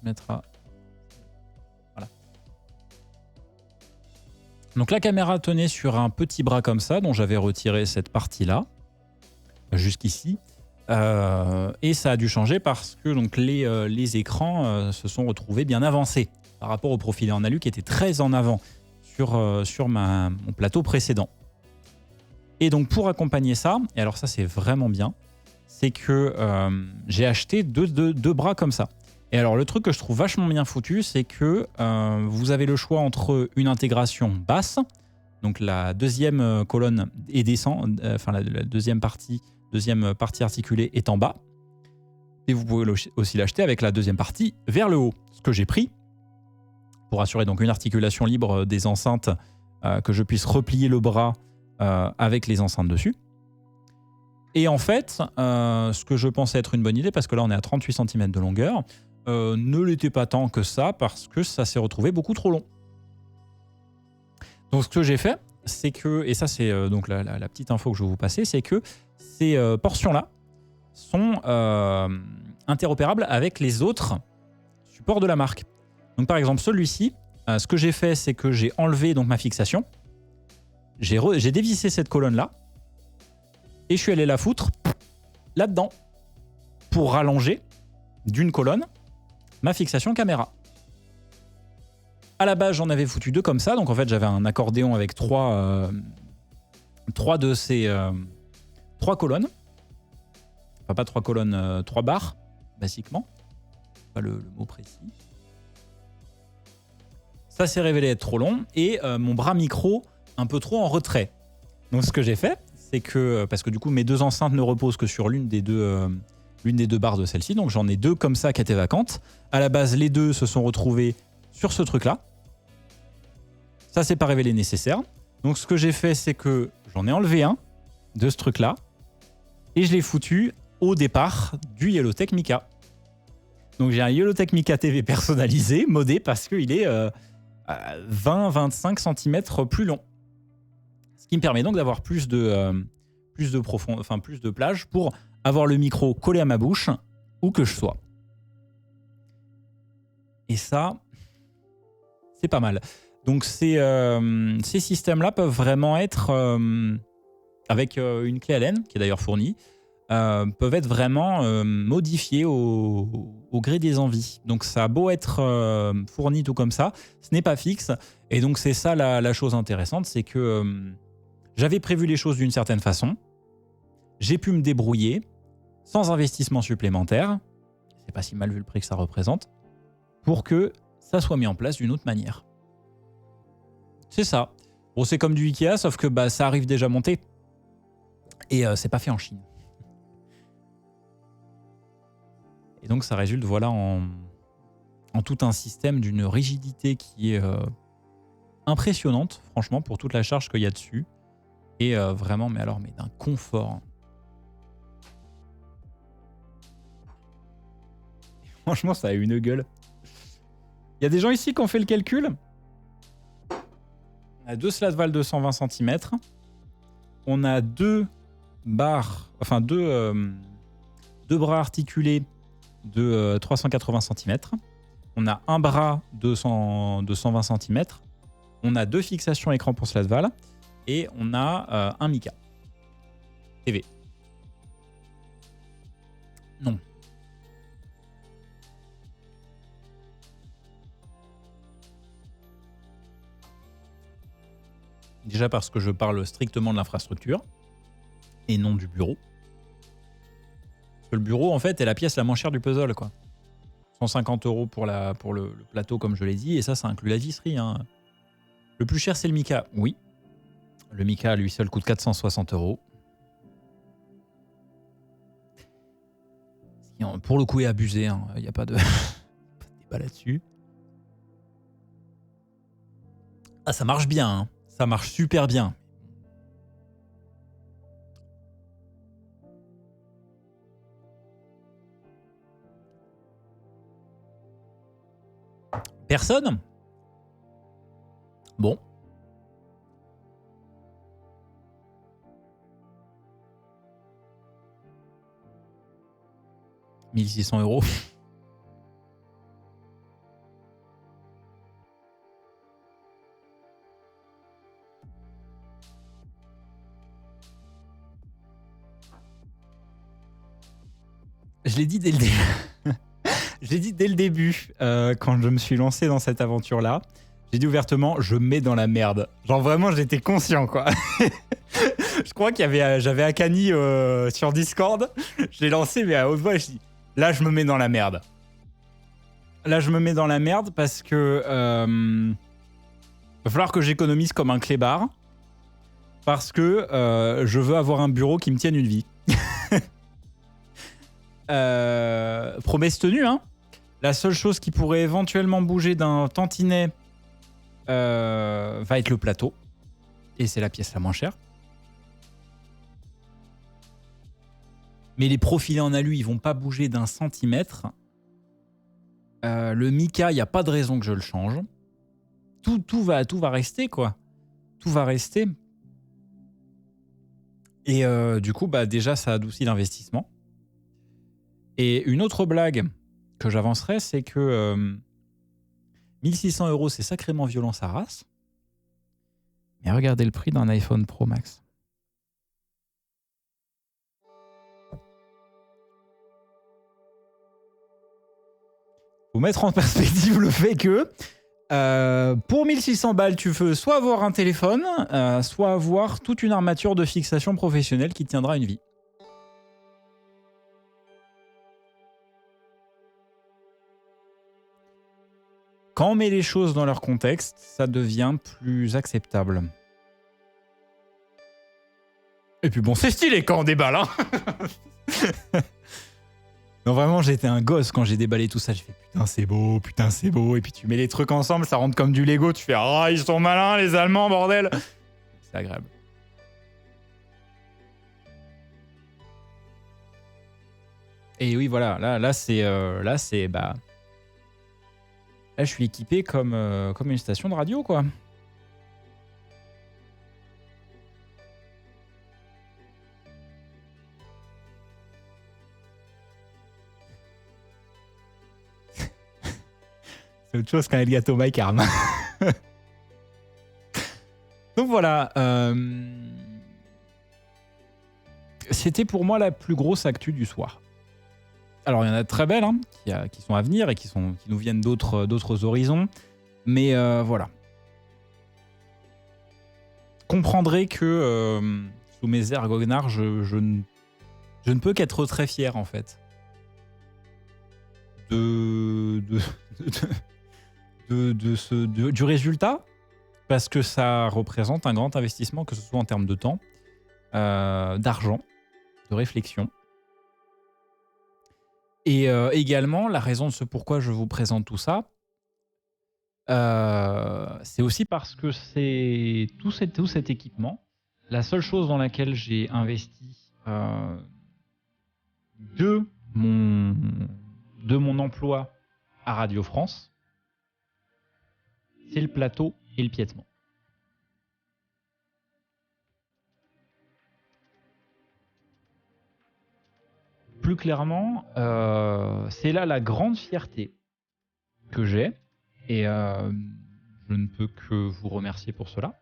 Mettra. Voilà. Donc la caméra tenait sur un petit bras comme ça, dont j'avais retiré cette partie-là, jusqu'ici. Et ça a dû changer parce que donc, les écrans se sont retrouvés bien avancés par rapport au profilé en alu qui était très en avant sur mon plateau précédent. Et donc pour accompagner ça, et alors ça c'est vraiment bien, c'est que j'ai acheté deux bras comme ça. Et alors le truc que je trouve vachement bien foutu, c'est que vous avez le choix entre une intégration basse, donc la deuxième colonne et descend, enfin la deuxième partie articulée est en bas, Et vous pouvez aussi l'acheter avec la deuxième partie vers le haut. Ce que j'ai pris pour assurer donc une articulation libre des enceintes, que je puisse replier le bras avec les enceintes dessus. Et en fait, ce que je pensais être une bonne idée, parce que là on est à 38 cm de longueur, ne l'était pas tant que ça parce que ça s'est retrouvé beaucoup trop long. Donc ce que j'ai fait, c'est que, et ça c'est donc la petite info que je vais vous passer, c'est que ces portions-là sont interopérables avec les autres supports de la marque. Donc par exemple celui-ci, ce que j'ai fait, c'est que j'ai enlevé donc ma fixation, j'ai dévissé cette colonne-là, et je suis allé la foutre là-dedans pour rallonger d'une colonne ma fixation caméra. À la base, j'en avais foutu 2 comme ça. Donc en fait, j'avais un accordéon avec 3 de ces 3 colonnes. Enfin, pas 3 colonnes, 3 barres, basiquement. Pas le mot précis. Ça s'est révélé être trop long et mon bras micro un peu trop en retrait. Donc ce que j'ai fait, c'est que, parce que du coup mes 2 enceintes ne reposent que sur l'une des deux barres de celle-ci, donc j'en ai 2 comme ça qui étaient vacantes. À la base, les 2 se sont retrouvés sur ce truc-là. Ça s'est pas révélé nécessaire. Donc ce que j'ai fait, c'est que j'en ai enlevé un de ce truc-là et je l'ai foutu au départ du Yellowtech Mica. Donc j'ai un Yellowtech Mica TV personnalisé, modé, parce qu'il est 20-25 cm plus long. Ce qui me permet donc d'avoir plus de plage pour avoir le micro collé à ma bouche où que je sois. Et ça, c'est pas mal. Donc ces systèmes-là peuvent vraiment être, avec une clé Allen, qui est d'ailleurs fournie, peuvent être vraiment modifiés au gré des envies. Donc ça a beau être fourni tout comme ça, ce n'est pas fixe. Et donc c'est ça la chose intéressante, c'est que j'avais prévu les choses d'une certaine façon, j'ai pu me débrouiller sans investissement supplémentaire, c'est pas si mal vu le prix que ça représente, pour que ça soit mis en place d'une autre manière. C'est ça. Bon, c'est comme du Ikea, sauf que ça arrive déjà monté. Et c'est pas fait en Chine. Et donc ça résulte voilà en tout un système d'une rigidité qui est impressionnante, franchement, pour toute la charge qu'il y a dessus. Et vraiment, mais d'un confort. Franchement, ça a une gueule. Il y a des gens ici qui ont fait le calcul. On a 2 Slatval de 120 cm. On a 2 barres, enfin 2 bras articulés de 380 cm. On a un bras de 120 cm. On a 2 fixations écran pour Slatval. Et on a un Mica TV. Non. Déjà parce que je parle strictement de l'infrastructure et non du bureau. Parce que le bureau, en fait, est la pièce la moins chère du puzzle, quoi. 150 € pour le plateau, comme je l'ai dit, et ça inclut la visserie. Hein. Le plus cher, c'est le Mica, oui. Le Mica, à lui seul, coûte 460 €. Pour le coup, est abusé. Il n'y a pas de débat là-dessus. Ah, ça marche bien. Hein. Ça marche super bien. Personne? Bon. « 1 600 €. Je l'ai dit dès le début. Je l'ai dit dès le début, quand je me suis lancé dans cette aventure-là. J'ai dit ouvertement, je me mets dans la merde. Genre vraiment, j'étais conscient, quoi. Je crois j'avais Akani sur Discord. Je l'ai lancé, mais à haute voix, je dis, là, je me mets dans la merde. Là, je me mets dans la merde parce que va falloir que j'économise comme un clébard parce que je veux avoir un bureau qui me tienne une vie. Promesse tenue, hein. La seule chose qui pourrait éventuellement bouger d'un tantinet va être le plateau. Et c'est la pièce la moins chère. Mais les profilés en alu, ils vont pas bouger d'un centimètre. Le mica, il n'y a pas de raison que je le change. Tout va rester, quoi. Tout va rester. Et du coup, bah, déjà, ça adoucit l'investissement. Et une autre blague que j'avancerai, c'est que 1600 €, c'est sacrément violent sa race. Mais regardez le prix d'un iPhone Pro Max. Faut mettre en perspective le fait que pour 1600 balles, tu veux soit avoir un téléphone, soit avoir toute une armature de fixation professionnelle qui tiendra une vie. Quand on met les choses dans leur contexte, ça devient plus acceptable. Et puis bon, c'est stylé quand on déballe, hein. Non, vraiment, j'étais un gosse quand j'ai déballé tout ça. J'ai fait putain, c'est beau, putain, c'est beau. Et puis tu mets les trucs ensemble, ça rentre comme du Lego. Tu fais ah, ils sont malins, les Allemands, bordel. C'est agréable. Et oui, voilà, là, c'est bah. Là, je suis équipé comme une station de radio, quoi. C'est autre chose qu'un Elgato Mike Arm. Donc voilà. C'était pour moi la plus grosse actu du soir. Alors, il y en a de très belles hein, qui sont à venir et qui nous viennent d'autres horizons. Mais voilà. Comprendrez que sous mes airs goguenards, je ne peux qu'être très fier, en fait. Du résultat, parce que ça représente un grand investissement, que ce soit en termes de temps, d'argent, de réflexion. Et également, la raison de ce pourquoi je vous présente tout ça, c'est aussi parce que c'est tout cet équipement, la seule chose dans laquelle j'ai investi de mon emploi à Radio France, c'est le plateau et le piétement. Plus clairement, c'est là la grande fierté que j'ai. Et je ne peux que vous remercier pour cela,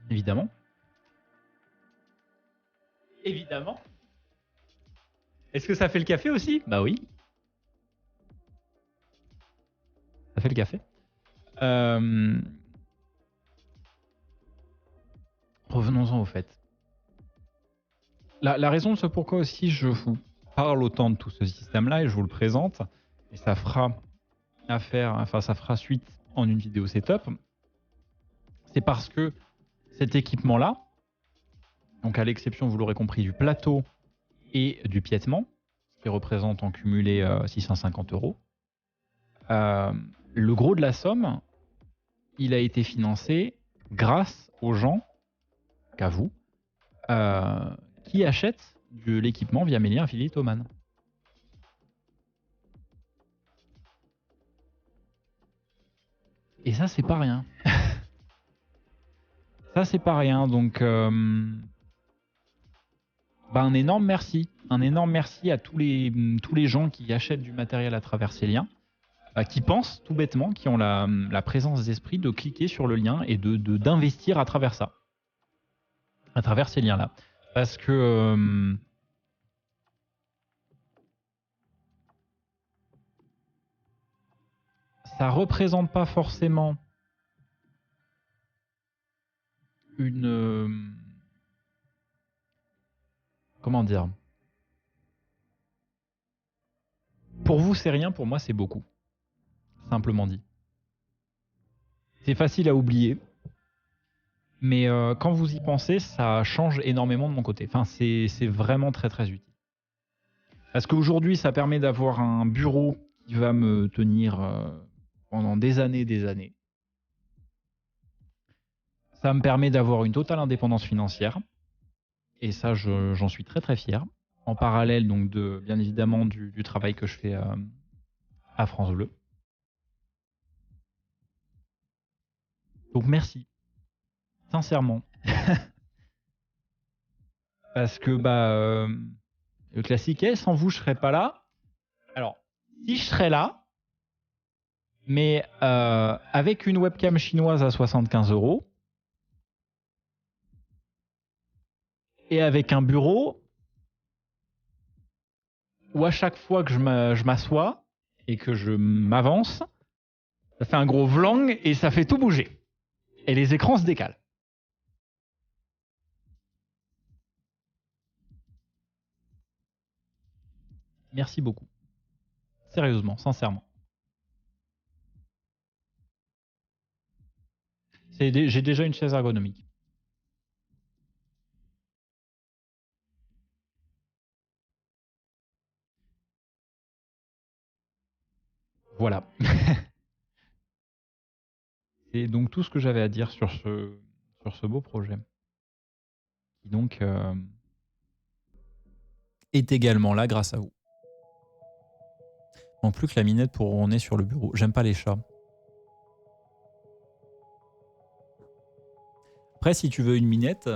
évidemment. Évidemment. Est-ce que ça fait le café aussi? Bah oui. Ça fait le café. Revenons-en au fait. La raison de ce pourquoi aussi je vous parle autant de tout ce système-là et je vous le présente, et ça fera suite en une vidéo setup, c'est parce que cet équipement-là, donc à l'exception, vous l'aurez compris, du plateau et du piétement, qui représente en cumulé 650 €, le gros de la somme, il a été financé grâce aux gens, qu'à vous, qui achètent de l'équipement via mes liens affiliés Oman. Et ça, c'est pas rien. Ça, c'est pas rien. Donc, un énorme merci. Un énorme merci à tous les gens qui achètent du matériel à travers ces liens, qui pensent tout bêtement, qui ont la présence d'esprit de cliquer sur le lien et d'investir à travers ça. À travers ces liens-là. Parce que ça représente pas forcément une... comment dire? Pour vous, c'est rien, pour moi, c'est beaucoup. Simplement dit. C'est facile à oublier. Mais quand vous y pensez, ça change énormément de mon côté. Enfin, c'est vraiment très très utile. Parce qu'aujourd'hui, ça permet d'avoir un bureau qui va me tenir pendant des années, des années. Ça me permet d'avoir une totale indépendance financière. Et ça, j'en suis très très fier. En parallèle, donc, bien évidemment, du travail que je fais à France Bleu. Donc merci, sincèrement. Parce que le classique est, sans vous, je serais pas là. Alors, si je serais là, mais avec une webcam chinoise à 75 € et avec un bureau où à chaque fois que je m'assois et que je m'avance, ça fait un gros vlang et ça fait tout bouger. Et les écrans se décalent. Merci beaucoup. Sérieusement, sincèrement. J'ai déjà une chaise ergonomique. Voilà. C'est donc tout ce que j'avais à dire sur ce beau projet. Qui donc est également là grâce à vous. Non plus que la minette pour ronner sur le bureau. J'aime pas les chats. Après, si tu veux une minette...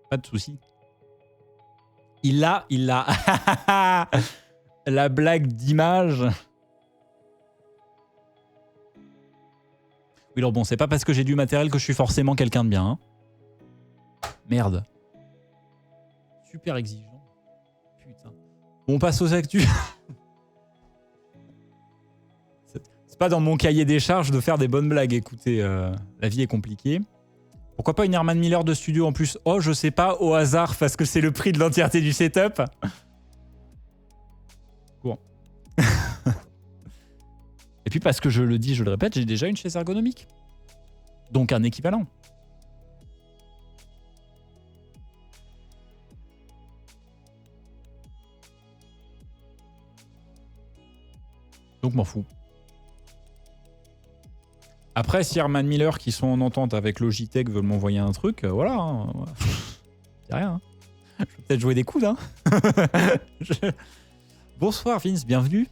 Pas de souci. Il a la blague d'image. Oui, alors bon, c'est pas parce que j'ai du matériel que je suis forcément quelqu'un de bien. Hein. Merde. Super exigeant. Putain. Bon, on passe aux actus. C'est pas dans mon cahier des charges de faire des bonnes blagues. Écoutez, la vie est compliquée. Pourquoi pas une Herman Miller de studio en plus? Oh, je sais pas, au hasard, parce que c'est le prix de l'entièreté du setup. Bon. Et puis parce que je le dis, je le répète, j'ai déjà une chaise ergonomique. Donc un équivalent. Donc m'en fous. Après, si Herman Miller qui sont en entente avec Logitech veulent m'envoyer un truc, voilà. Hein, c'est rien. Hein. Je peux peut-être jouer des coudes. Hein. Bonsoir Vince, bienvenue.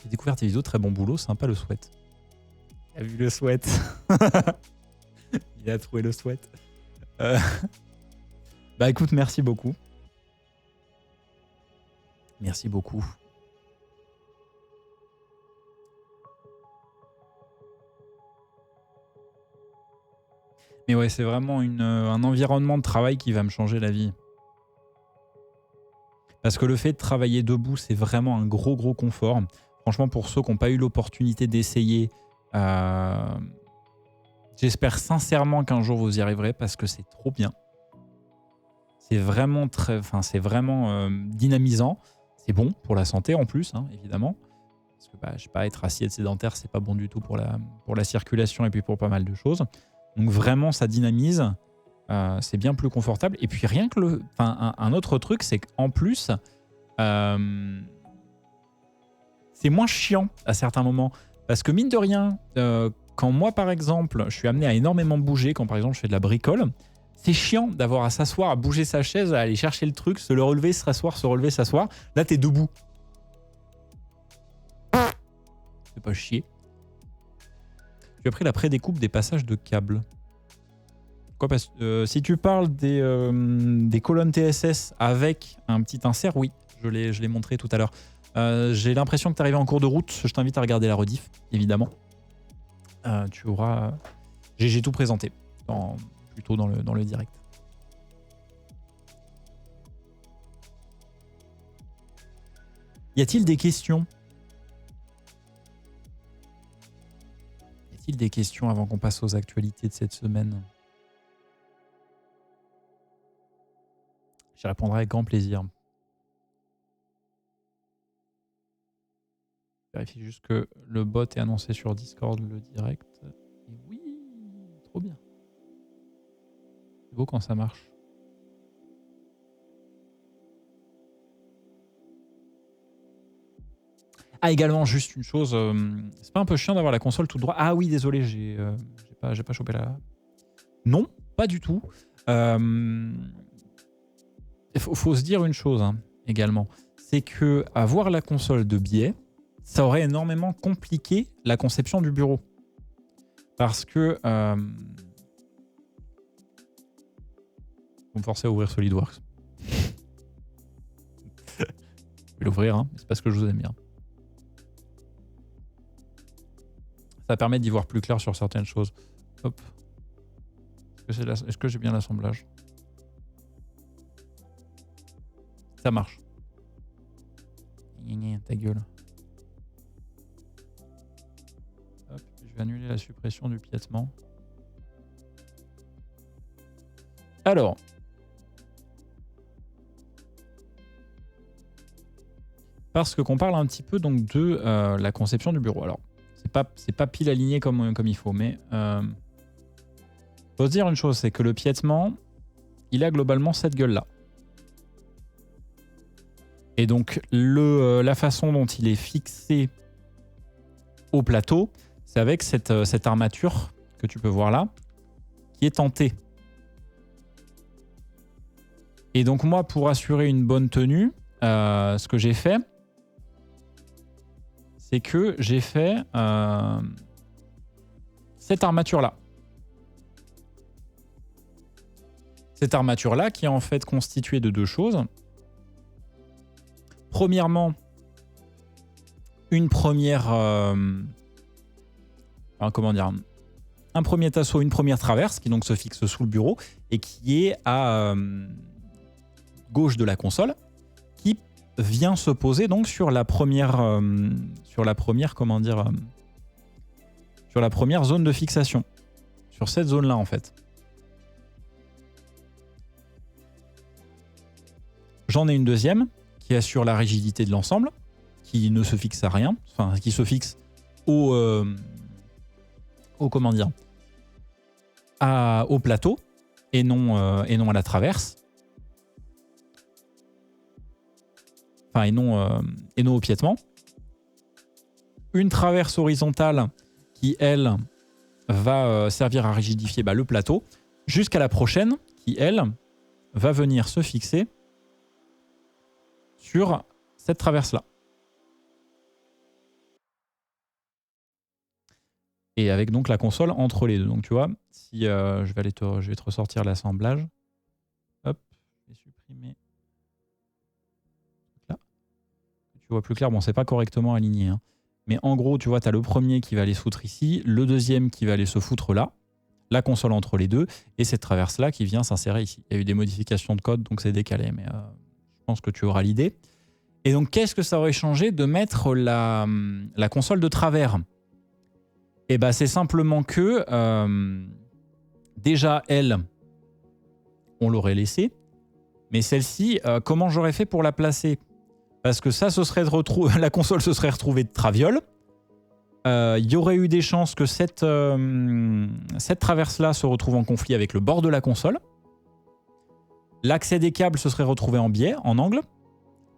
J'ai découvert tes vidéos, très bon boulot, sympa le sweat. Il a vu le sweat. Il a trouvé le sweat. Bah écoute, merci beaucoup. Merci beaucoup. Mais ouais, c'est vraiment un environnement de travail qui va me changer la vie. Parce que le fait de travailler debout, c'est vraiment un gros confort. Franchement, pour ceux qui n'ont pas eu l'opportunité d'essayer, j'espère sincèrement qu'un jour vous y arriverez parce que c'est trop bien. C'est vraiment dynamisant. C'est bon pour la santé en plus, hein, évidemment. Parce que je sais pas, être assis et sédentaire, c'est pas bon du tout pour la circulation et puis pour pas mal de choses. Donc vraiment, ça dynamise. C'est bien plus confortable. Et puis rien que un autre truc, c'est qu'en plus, c'est moins chiant à certains moments. Parce que mine de rien, quand moi, par exemple, je suis amené à énormément bouger, quand par exemple je fais de la bricole, c'est chiant d'avoir à s'asseoir, à bouger sa chaise, à aller chercher le truc, se le relever, se rasseoir, se relever, s'asseoir. Là, t'es debout. C'est pas chier. Tu as pris la pré-découpe des passages de câbles. Quoi, parce que si tu parles des colonnes TSS avec un petit insert, oui, je l'ai montré tout à l'heure. J'ai l'impression que tu es arrivé en cours de route. Je t'invite à regarder la rediff, évidemment. Tu auras... J'ai tout présenté, plutôt dans le direct. Y a-t-il des questions? Y a-t-il des questions avant qu'on passe aux actualités de cette semaine? J'y répondrai avec grand plaisir. vérifie juste que le bot est annoncé sur Discord, le direct. Et oui, trop bien. C'est beau quand ça marche. Ah, également, juste une chose, c'est pas un peu chiant d'avoir la console tout droit? Ah oui, désolé, j'ai pas chopé la... Non, pas du tout. Il faut se dire une chose hein, également, c'est que avoir la console de biais, ça aurait énormément compliqué la conception du bureau. Parce que... vous me forcez à ouvrir SolidWorks. Je vais l'ouvrir, hein, c'est parce que je vous aime bien. Ça permet d'y voir plus clair sur certaines choses. Hop. Est-ce que j'ai bien l'assemblage? Ça marche. Ta gueule. Hop, je vais annuler la suppression du piétement. Alors. Parce que qu'on parle un petit peu donc de la conception du bureau. Alors, c'est pas pile aligné comme il faut, mais faut se dire une chose, c'est que le piétement, il a globalement cette gueule-là. Et donc, la façon dont il est fixé au plateau, c'est avec cette armature que tu peux voir là, qui est tentée. Et donc, moi, pour assurer une bonne tenue, ce que j'ai fait, c'est que j'ai fait cette armature-là. Cette armature-là qui est en fait constituée de deux choses. Premièrement, une première... comment dire, un premier tasseau, une première traverse qui donc se fixe sous le bureau et qui est à gauche de la console, qui vient se poser donc sur la première zone de fixation, sur cette zone là en fait. J'en ai une deuxième qui assure la rigidité de l'ensemble, qui ne se fixe à rien, enfin qui se fixe au plateau et non à la traverse. Enfin, et non au piétement. Une traverse horizontale qui, elle, va servir à rigidifier le plateau, jusqu'à la prochaine qui, elle, va venir se fixer sur cette traverse-là. Et avec donc la console entre les deux. Donc tu vois, si je vais te ressortir l'assemblage. Hop, je vais supprimer. Là. Tu vois plus clair, bon, c'est pas correctement aligné. Hein. Mais en gros, tu vois, tu as le premier qui va aller se foutre ici, le deuxième qui va aller se foutre là, la console entre les deux, et cette traverse-là qui vient s'insérer ici. Il y a eu des modifications de code, donc c'est décalé, mais je pense que tu auras l'idée. Et donc, qu'est-ce que ça aurait changé de mettre la console de travers? Eh ben, c'est simplement que déjà, elle, on l'aurait laissée. Mais celle-ci, comment j'aurais fait pour la placer? Parce que ça, la console se serait retrouvée de traviole. Il y aurait eu des chances que cette traverse-là se retrouve en conflit avec le bord de la console. L'accès des câbles se serait retrouvé en biais, en angle.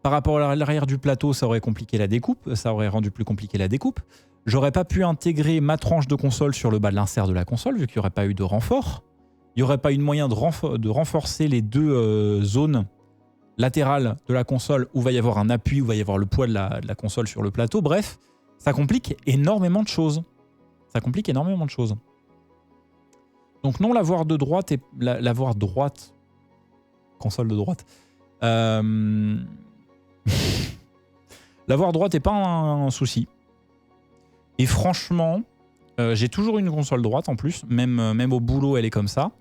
Par rapport à l'arrière du plateau, ça aurait compliqué la découpe. Ça aurait rendu plus compliqué la découpe. J'aurais pas pu intégrer ma tranche de console sur le bas de l'insert de la console, vu qu'il n'y aurait pas eu de renfort. Il n'y aurait pas eu de moyen de renforcer les deux zones latérales de la console où va y avoir un appui, où va y avoir le poids de la console sur le plateau. Bref, ça complique énormément de choses. Donc non, l'avoir de droite et l'avoir droite, console de droite. L'avoir droite n'est pas un souci. Et franchement, j'ai toujours une console droite en plus, même au boulot elle est comme ça.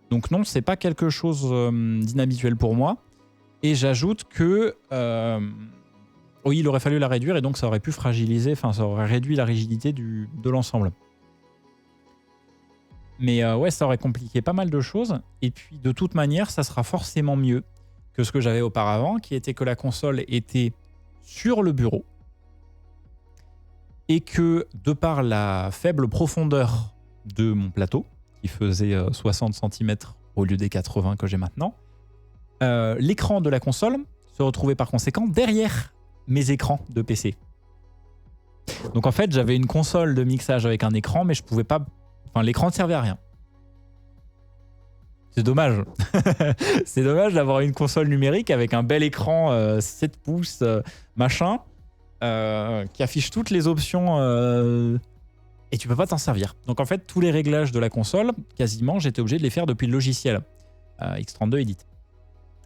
Donc non, c'est pas quelque chose d'inhabituel pour moi. Et j'ajoute que oui, il aurait fallu la réduire et donc ça aurait pu fragiliser, enfin ça aurait réduit la rigidité de l'ensemble. Mais ouais, ça aurait compliqué pas mal de choses. Et puis de toute manière, ça sera forcément mieux que ce que j'avais auparavant, qui était que la console était sur le bureau. et que de par la faible profondeur de mon plateau, qui faisait 60 cm au lieu des 80 que j'ai maintenant, l'écran de la console se retrouvait par conséquent derrière mes écrans de PC. Donc en fait, j'avais une console de mixage avec un écran, mais je pouvais pas... Enfin, l'écran ne servait à rien. C'est dommage. C'est dommage d'avoir une console numérique avec un bel écran 7 pouces, machin, qui affiche toutes les options et tu peux pas t'en servir. Donc en fait, tous les réglages de la console, quasiment, j'étais obligé de les faire depuis le logiciel X32 Edit.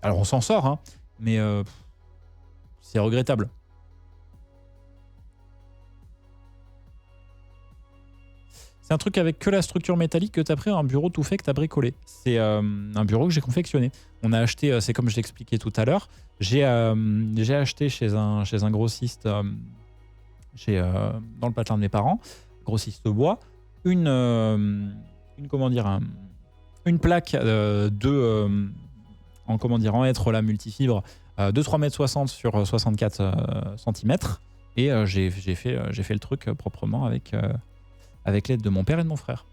Alors on s'en sort, hein, mais c'est regrettable. C'est un truc avec que la structure métallique que tu as pris, un bureau tout fait que tu as bricolé. C'est un bureau que j'ai confectionné. On a acheté, c'est comme je l'expliquais tout à l'heure, j'ai acheté chez un grossiste dans le patelin de mes parents, grossiste bois, une plaque en être la multifibre de 3,60 m sur 64 cm. Et j'ai fait le truc proprement avec l'aide de mon père et de mon frère.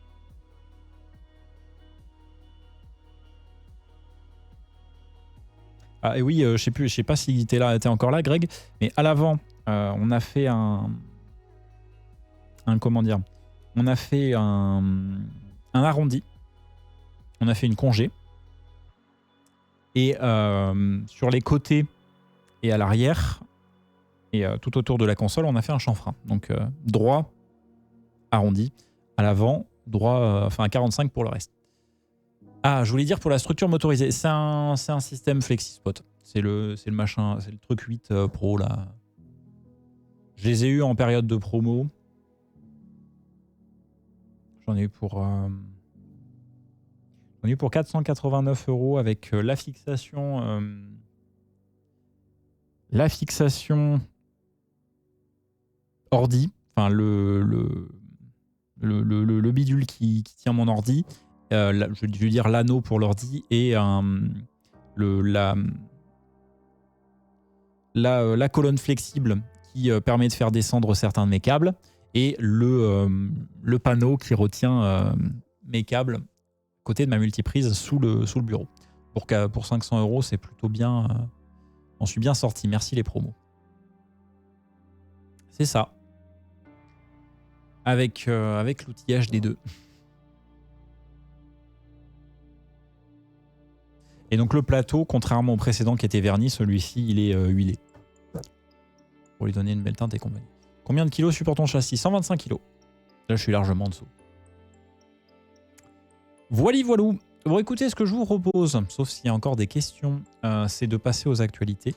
Ah, et oui, je sais pas si t'es encore là, Greg, mais à l'avant, on a fait un arrondi. On a fait une congée. Et sur les côtés et à l'arrière, et tout autour de la console, on a fait un chanfrein. Donc droit, arrondi, à l'avant, droit, enfin 45 pour le reste. Ah, je voulais dire pour la structure motorisée, c'est un système FlexiSpot. C'est le machin, c'est le truc 8 Pro là. Je les ai eus en période de promo. J'en ai eu pour 489 € avec la fixation ordi, enfin le bidule qui tient mon ordi, je veux dire l'anneau pour l'ordi et la colonne flexible qui permet de faire descendre certains de mes câbles et le panneau qui retient mes câbles côté de ma multiprise sous le bureau. Pour 500 €, c'est plutôt bien. On suis bien sorti. Merci les promos. C'est ça. Avec l'outillage des deux. Et donc le plateau, contrairement au précédent qui était verni, celui-ci il est huilé. Pour lui donner une belle teinte et compagnie. Combien de kilos supporte ton châssis? 125 kilos. Là je suis largement en dessous. Voilou. Bon écoutez, ce que je vous propose, sauf s'il y a encore des questions, c'est de passer aux actualités.